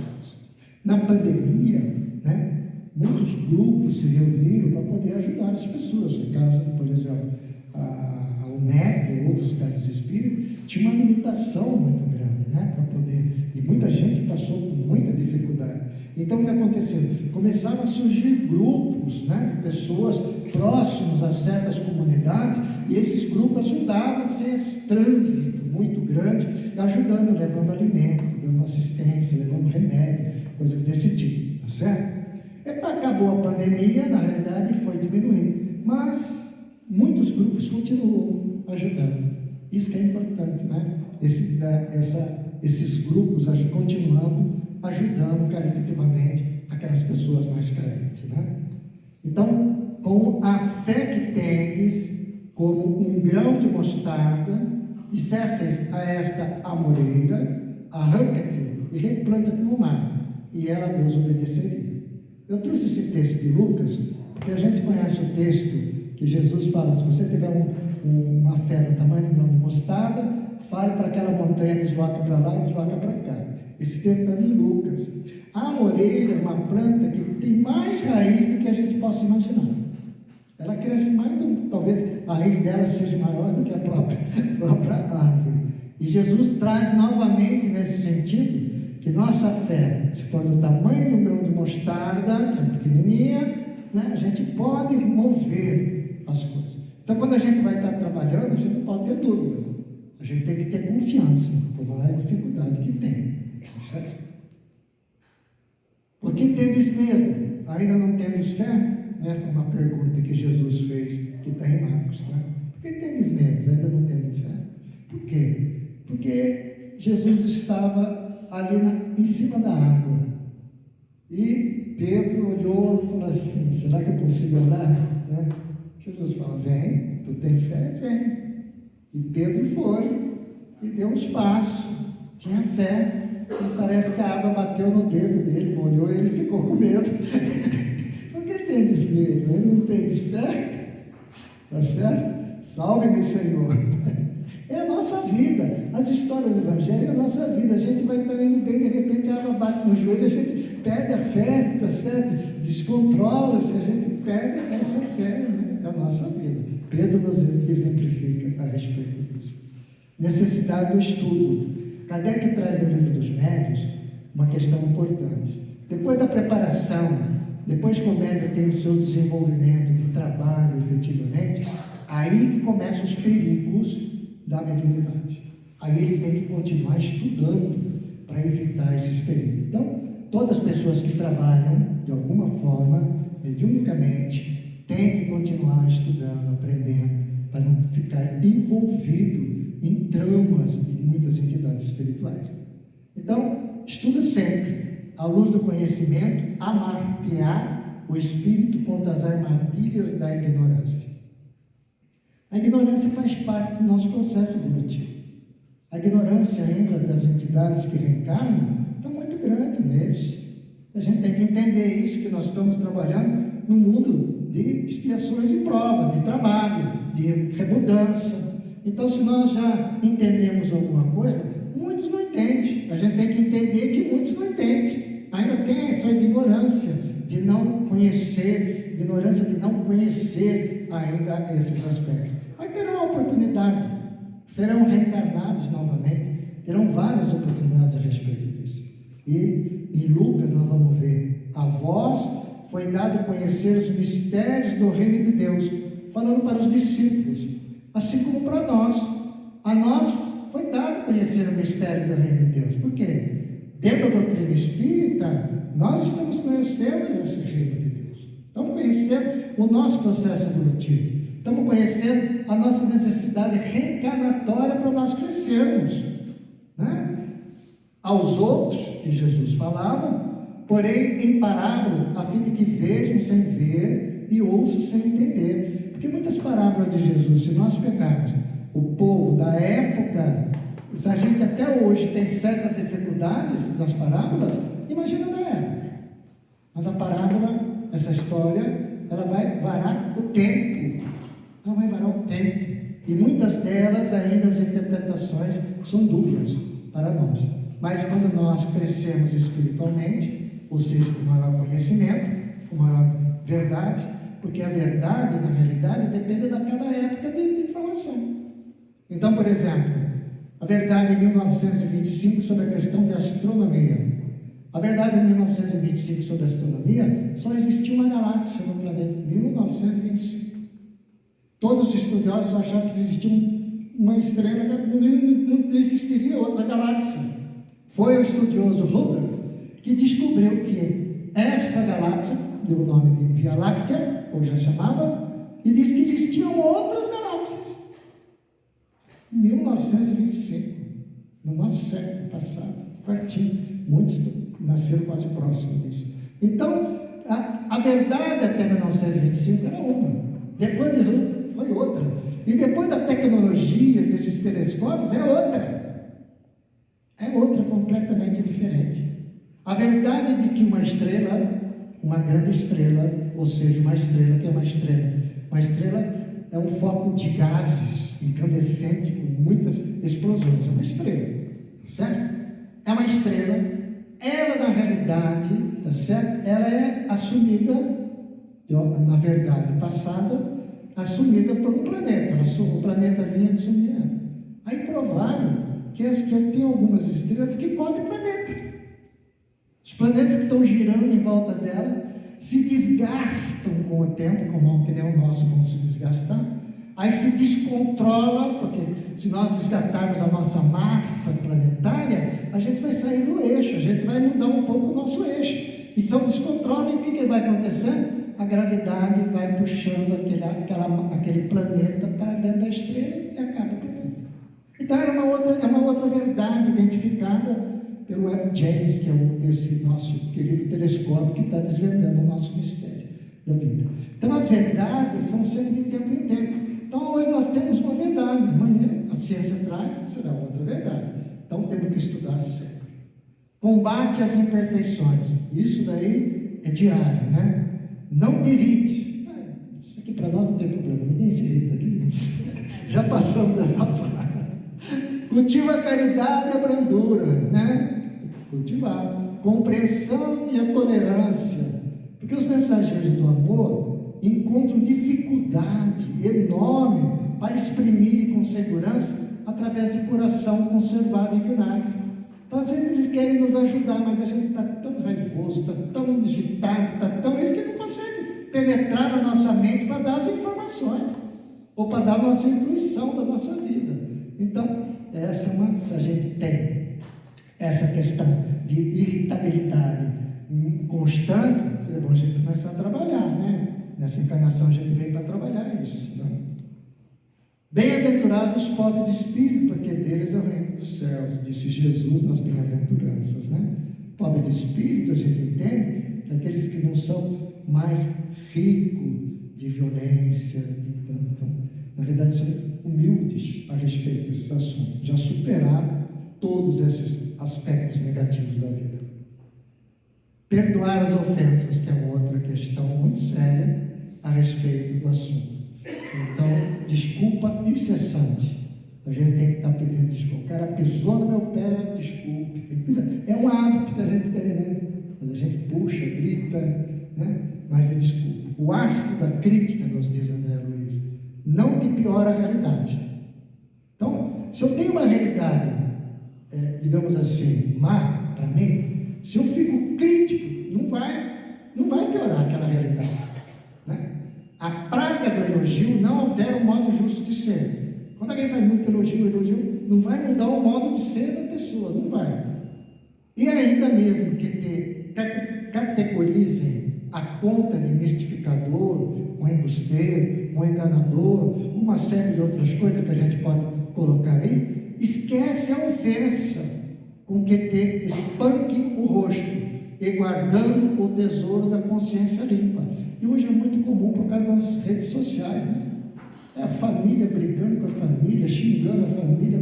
Na pandemia, né, muitos grupos se reuniram para poder ajudar as pessoas. No caso, por exemplo, o MEC, outras casas espíritas, tinha uma limitação muito grande, né, para poder, e muita gente passou por muita dificuldade. Então, o que aconteceu? Começaram a surgir grupos, né, de pessoas próximos a certas comunidades, e esses grupos ajudavam sem esse trânsito muito grande, ajudando, levando alimento, dando assistência, levando remédio, coisas desse tipo, tá certo? Acabou a pandemia, na realidade foi diminuindo, mas muitos grupos continuam ajudando. Isso que é importante, né? Esses grupos continuando ajudando caritativamente aquelas pessoas mais carentes, né? Então, com a fé que tendes, como um grão de mostarda, dissesseis a esta amoreira: arranca-te e replanta-te no mar, e ela vos obedeceria. Eu trouxe esse texto de Lucas, porque a gente conhece o texto que Jesus fala: se você tiver uma fé do tamanho de um grão de mostarda, fale para aquela montanha, desloca para lá e desloca para cá. Esse texto está em Lucas. A amoreira é uma planta que tem mais raiz do que a gente possa imaginar. Ela cresce mais, talvez a raiz dela seja maior do que a própria árvore. E Jesus traz novamente nesse sentido que nossa fé, se for do tamanho de um grão de mostarda, que é pequenininha, né, a gente pode mover as coisas. Então, quando a gente vai estar trabalhando, a gente não pode ter dúvida. A gente tem que ter confiança, por mais dificuldade que tem. Certo? Por que tendes medo? Ainda não tendes fé? Né? Foi uma pergunta que Jesus fez, que está em Marcos. Tá? Por que tendes medo? Ainda não tendes fé? Por quê? Porque Jesus estava ali em cima da água. E Pedro olhou e falou assim: será que eu consigo andar? Né? Jesus fala, vem, tu tem fé, vem. E Pedro foi e deu uns passos, tinha fé, e parece que a água bateu no dedo dele, molhou e ele ficou com medo. Por que tem medo? Ele não tem fé? Tá certo? Salve-me, Senhor. É a nossa vida. As histórias do Evangelho é a nossa vida. A gente vai estar indo bem, de repente a água bate no joelho, a gente perde a fé, tá certo? Descontrola-se, a gente perde essa fé, né? É a nossa vida. Pedro nos exemplifica a respeito disso. Necessidade do estudo. Kardec traz no Livro dos Médiuns uma questão importante. Depois da preparação, depois que o médium tem o seu desenvolvimento de trabalho efetivamente, aí que começam os perigos da mediunidade. Aí ele tem que continuar estudando para evitar esses perigos. Então, todas as pessoas que trabalham de alguma forma, mediunicamente, têm que continuar estudando, aprendendo, para não ficar envolvido em tramas de muitas entidades espirituais. Então, estuda sempre, à luz do conhecimento, amartear o espírito contra as armadilhas da ignorância. A ignorância faz parte do nosso processo evolutivo. A ignorância ainda das entidades que reencarnam está muito grande neles. A gente tem que entender isso, que nós estamos trabalhando no mundo de expiações e provas, de trabalho, de remudança. Então, se nós já entendemos alguma coisa, muitos não entendem. A gente tem que entender que muitos não entendem. Ainda tem essa ignorância de não conhecer, ignorância de não conhecer ainda esses aspectos. Mas terão a oportunidade, serão reencarnados novamente, terão várias oportunidades a respeito disso. E em Lucas nós vamos ver, a vós foi dado conhecer os mistérios do reino de Deus, falando para os discípulos, assim como para nós. A nós foi dado conhecer o mistério do reino de Deus. Por quê? Dentro da doutrina espírita, nós estamos conhecendo esse reino de Deus. Estamos conhecendo o nosso processo evolutivo. Estamos conhecendo a nossa necessidade reencarnatória para nós crescermos, né? Aos outros, que Jesus falava, porém em parábolas, a fim de que vejam sem ver e ouçam sem entender. Porque muitas parábolas de Jesus, se nós pegarmos o povo da época, se a gente até hoje tem certas dificuldades das parábolas, imagina na época. Mas a parábola, essa história, ela vai varar o tempo. Ela vai varar o tempo. E muitas delas, ainda as interpretações são duplas para nós. Mas quando nós crescemos espiritualmente, ou seja, com maior conhecimento, com maior verdade, porque a verdade, na realidade, depende da cada época de informação. Então, por exemplo, a verdade em 1925 sobre a questão de astronomia. A verdade em 1925 sobre a astronomia, só existia uma galáxia no planeta, em 1925. Todos os estudiosos achavam que existia uma estrela, não existiria outra galáxia. Foi o estudioso Hubble que descobriu que essa galáxia, deu o nome de Via Láctea, ou já chamava, e disse que existiam outras galáxias. Em 1925, no nosso século passado, pertinho, muitos nasceram quase próximo disso. Então, a verdade até 1925 era uma. Depois de Hubble, foi outra. E depois da tecnologia desses telescópios, é outra. É outra completamente diferente. A verdade de que uma estrela, uma grande estrela, ou seja, uma estrela, que é uma estrela? Uma estrela é um foco de gases incandescente com muitas explosões. É uma estrela, certo? É uma estrela. Ela, na realidade, tá certo? Ela é assumida, na verdade passada, assumida por um planeta. O planeta vinha de sumir ela. Aí provaram que tem algumas estrelas que cobrem o planeta. Os planetas que estão girando em volta dela se desgastam com o tempo, que nem o nosso vão se desgastar. Aí se descontrola, porque se nós desgastarmos a nossa massa planetária, a gente vai sair do eixo, a gente vai mudar um pouco o nosso eixo. E se eu descontrolo, o que vai acontecendo? A gravidade vai puxando aquele planeta para dentro da estrela e acaba o planeta. Então é uma outra verdade identificada pelo Webb James, que é esse nosso querido telescópio que está desvendando o nosso mistério da vida. Então, as verdades são sempre de tempo em tempo. Então, hoje nós temos uma verdade, amanhã a ciência traz, será outra verdade. Então, temos que estudar sempre. Combate as imperfeições. Isso daí é diário, né? Não te irrite. Isso aqui para nós não tem problema, ninguém se irrita aqui. Já passamos dessa fase. Cultiva a caridade e a brandura, né? Cultivar. Compreensão e a tolerância. Porque os mensageiros do amor encontram dificuldade enorme para exprimirem com segurança através de coração conservado em vinagre. Então, às vezes eles querem nos ajudar, mas a gente está tão raivoso, está tão agitado, está tão isso que não consegue penetrar na nossa mente para dar as informações, ou para dar a nossa intuição da nossa vida. Então, se a gente tem essa questão de irritabilidade constante, seria bom a gente começar a trabalhar, né? Nessa encarnação a gente veio para trabalhar isso, né? Bem-aventurados os pobres de espírito, porque deles é o reino dos céus, disse Jesus nas bem-aventuranças, né? Pobre de espírito, a gente entende que aqueles que não são mais ricos de violência, na verdade são humildes a respeito desses assuntos, já superaram todos esses aspectos negativos da vida. Perdoar as ofensas, que é uma outra questão muito séria a respeito do assunto. Então, desculpa incessante. A gente tem que estar pedindo desculpa. O cara pisou no meu pé, desculpe. É um hábito que a gente tem, né? Quando a gente puxa, grita, né? Mas é desculpa. O ácido da crítica, nos diz André Luiz, não te piora a realidade. Então, se eu tenho uma realidade, digamos assim, má para mim, se eu fico crítico, não vai piorar aquela realidade, né? A praga do elogio não altera o modo justo de ser. Quando alguém faz muito elogio não vai mudar o modo de ser da pessoa, não vai. E ainda mesmo que te categorizem a conta de mistificador, um embusteiro, um enganador, uma série de outras coisas que a gente pode colocar aí, esquece a ofensa com que te espanquem o rosto e guardando o tesouro da consciência limpa. E hoje é muito comum por causa das redes sociais, né? É a família brigando com a família, xingando a família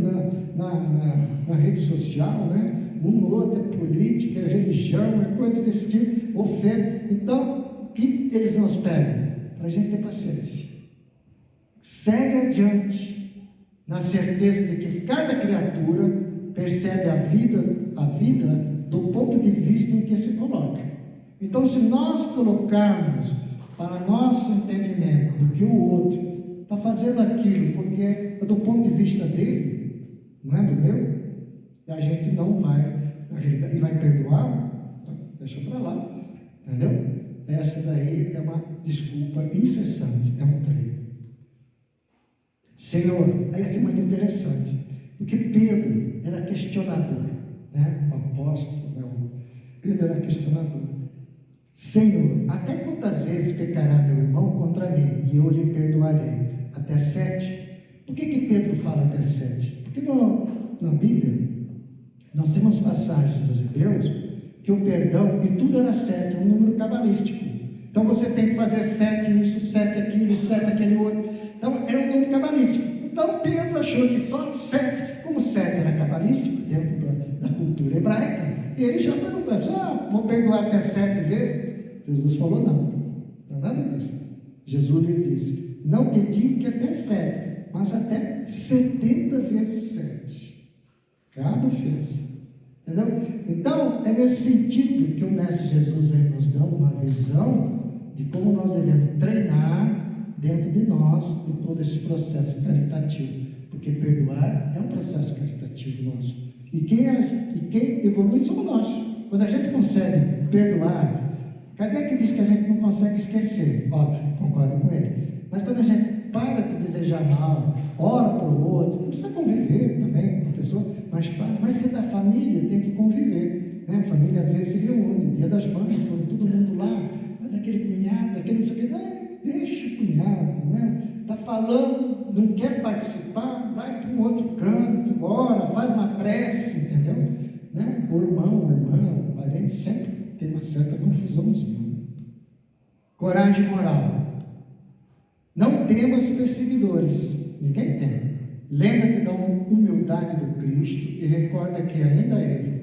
na rede social, né? Um ou outro é política, é religião, é coisas desse tipo, ofende. Então, o que eles nos pedem? Para a gente ter paciência. Segue adiante, na certeza de que cada criatura percebe a vida do ponto de vista em que se coloca. Então, se nós colocarmos para nosso entendimento do que o outro está fazendo aquilo porque é do ponto de vista dele, não é do meu, a gente não vai, na realidade, e vai perdoar, então deixa para lá, entendeu? Essa daí é uma desculpa incessante, é um treino. Senhor, essa é muito interessante, porque Pedro era questionador, né? O apóstolo, né? Pedro era questionador. Senhor, até quantas vezes pecará meu irmão contra mim e eu lhe perdoarei? Até 7? Por que Pedro fala até 7? Porque na Bíblia nós temos passagens dos Hebreus que o perdão, e tudo era 7, é um número cabalístico. Então você tem que fazer 7 isso, 7 aquilo, 7 aquele outro. Então era um número cabalístico. Então Pedro achou que só 7, como 7 era cabalístico dentro da cultura hebraica, ele já perguntou, vou perdoar até 7 vezes? Jesus falou, não é nada disso. Jesus lhe disse, não te digo que até 7, mas até 70 vezes 7. Cada ofensa. Entendeu? Então, é nesse sentido que o Mestre Jesus vem nos dando uma visão de como nós devemos treinar dentro de nós em todo esse processo caritativo. Porque perdoar é um processo caritativo nosso. E quem evolui somos nós. Quando a gente consegue perdoar, Kardec diz que a gente não consegue esquecer, óbvio, concordo com ele. Mas quando a gente para de desejar mal, ora para o outro, não precisa conviver também com a pessoa, mas ser da família tem que conviver. Né? A família às vezes se reúne, dia das mães, foi todo mundo lá, mas aquele cunhado, aquele não sei o que, não, deixa o cunhado, né? Está falando, não quer participar, vai para um outro canto, ora, faz uma prece, entendeu? Né? O irmão, o parente sempre tem uma certa confusãozinha. Coragem moral. Não temas perseguidores, ninguém tem. Lembra-te da humildade do Cristo e recorda que ainda ele,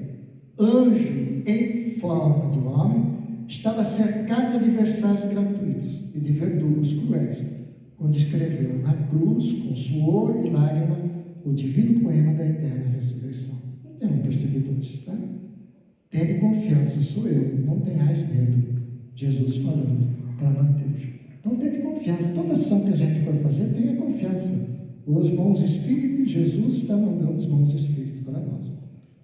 anjo em forma de homem, estava cercado de adversários gratuitos e de verdugos cruéis, quando escreveu na cruz, com suor e lágrima, o divino poema da eterna ressurreição. Não temos perseguidores, tá? Tende confiança, sou eu, não tenhais medo. Jesus falando para Mateus. Então tende confiança, toda ação que a gente for fazer, tenha confiança. Os bons espíritos, Jesus está mandando os bons espíritos para nós.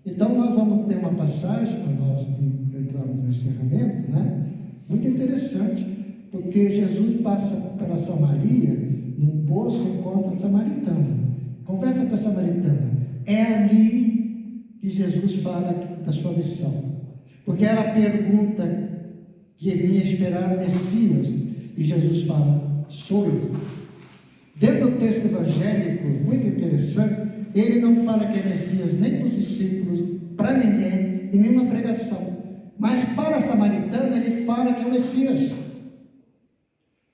Então nós vamos ter uma passagem, para nós entrarmos no encerramento, né? Muito interessante, porque Jesus passa pela Samaria, num poço, encontra a samaritana. Conversa com a samaritana. É ali que Jesus fala da sua missão. Porque ela pergunta que vinha esperar o Messias, e Jesus fala, sou eu. Dentro do texto evangélico, muito interessante, ele não fala que é Messias nem para os discípulos, para ninguém, em nenhuma pregação. Mas para a samaritana, ele fala que é o Messias.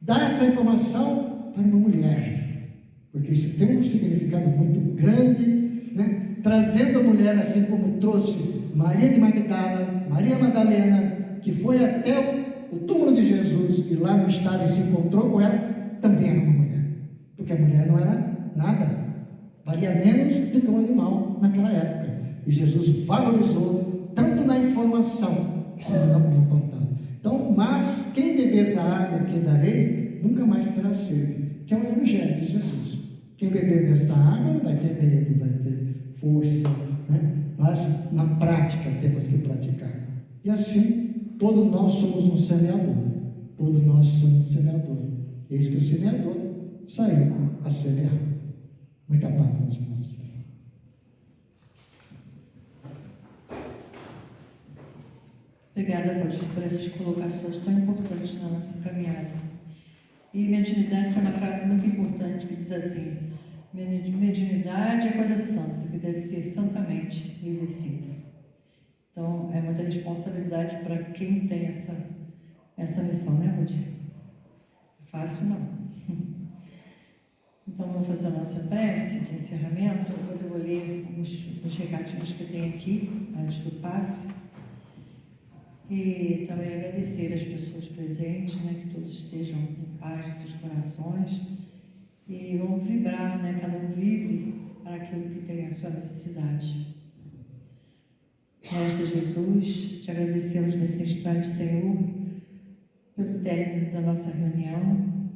Dá essa informação para uma mulher, porque isso tem um significado muito grande, né? Trazendo a mulher, assim como trouxe Maria de Magdala, Maria Madalena, que foi até o túmulo de Jesus, e lá no estado e se encontrou com ela, também era uma mulher, porque a mulher não era nada, valia menos do que um animal naquela época, e Jesus valorizou tanto na informação como no contato. Então, mas quem beber da água que darei, nunca mais terá sede, que é o Evangelho de Jesus. Quem beber desta água não vai ter medo, vai ter força, né? Mas na prática temos que praticar. E assim, todos nós somos um semeador. Todos nós somos um semeador. Eis que o semeador saiu a semear. Muita paz, meus irmãos. Obrigada, Valdir, por essas colocações tão importantes na nossa caminhada. E mediunidade tem uma frase muito importante que diz assim: mediunidade é coisa santa, que deve ser santamente exercida. Então, é muita responsabilidade para quem tem essa missão, né, Valdir? Fácil não. Então, vamos fazer a nossa prece de encerramento. Depois eu vou ler os recadinhos que tem aqui, antes do passe. E também agradecer as pessoas presentes, né, que todos estejam em paz em seus corações. E vamos vibrar, né, cada um vibre para aquilo que tem a sua necessidade. Mestre Jesus, te agradecemos nesse instante, Senhor, pelo término da nossa reunião,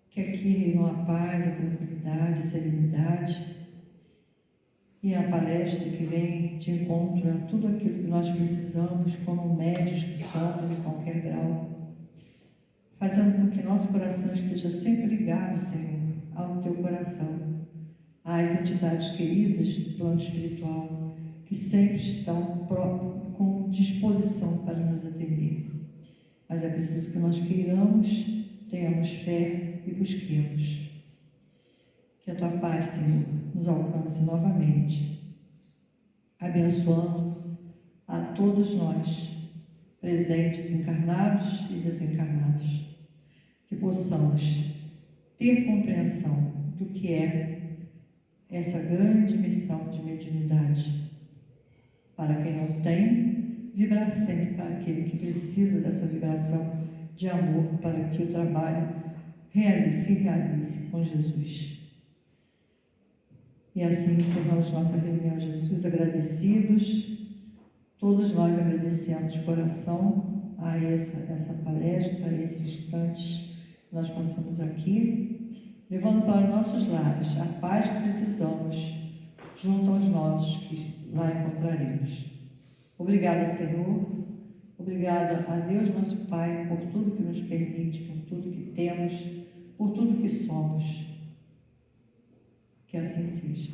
que aqui reinou a paz, a tranquilidade, a serenidade, e a palestra que vem de encontro a tudo aquilo que nós precisamos como médios que somos em qualquer grau, fazendo com que nosso coração esteja sempre ligado, Senhor, ao teu coração, às entidades queridas do plano espiritual, que sempre estão com disposição para nos atender. Mas é preciso que nós queiramos, tenhamos fé e busquemos. Que a tua paz, Senhor, nos alcance novamente, abençoando a todos nós, presentes, encarnados e desencarnados, que possamos ter compreensão do que é essa grande missão de mediunidade. Para quem não tem, vibrar sempre para aquele que precisa dessa vibração de amor, para que o trabalho realize com Jesus. E assim encerramos nossa reunião, Jesus, agradecidos. Todos nós agradecemos de coração a essa palestra, a esses instantes que nós passamos aqui, levando para nossos lares a paz que precisamos, junto aos nossos que lá encontraremos. Obrigada, Senhor. Obrigada a Deus, nosso Pai, por tudo que nos permite, por tudo que temos, por tudo que somos. Que assim seja.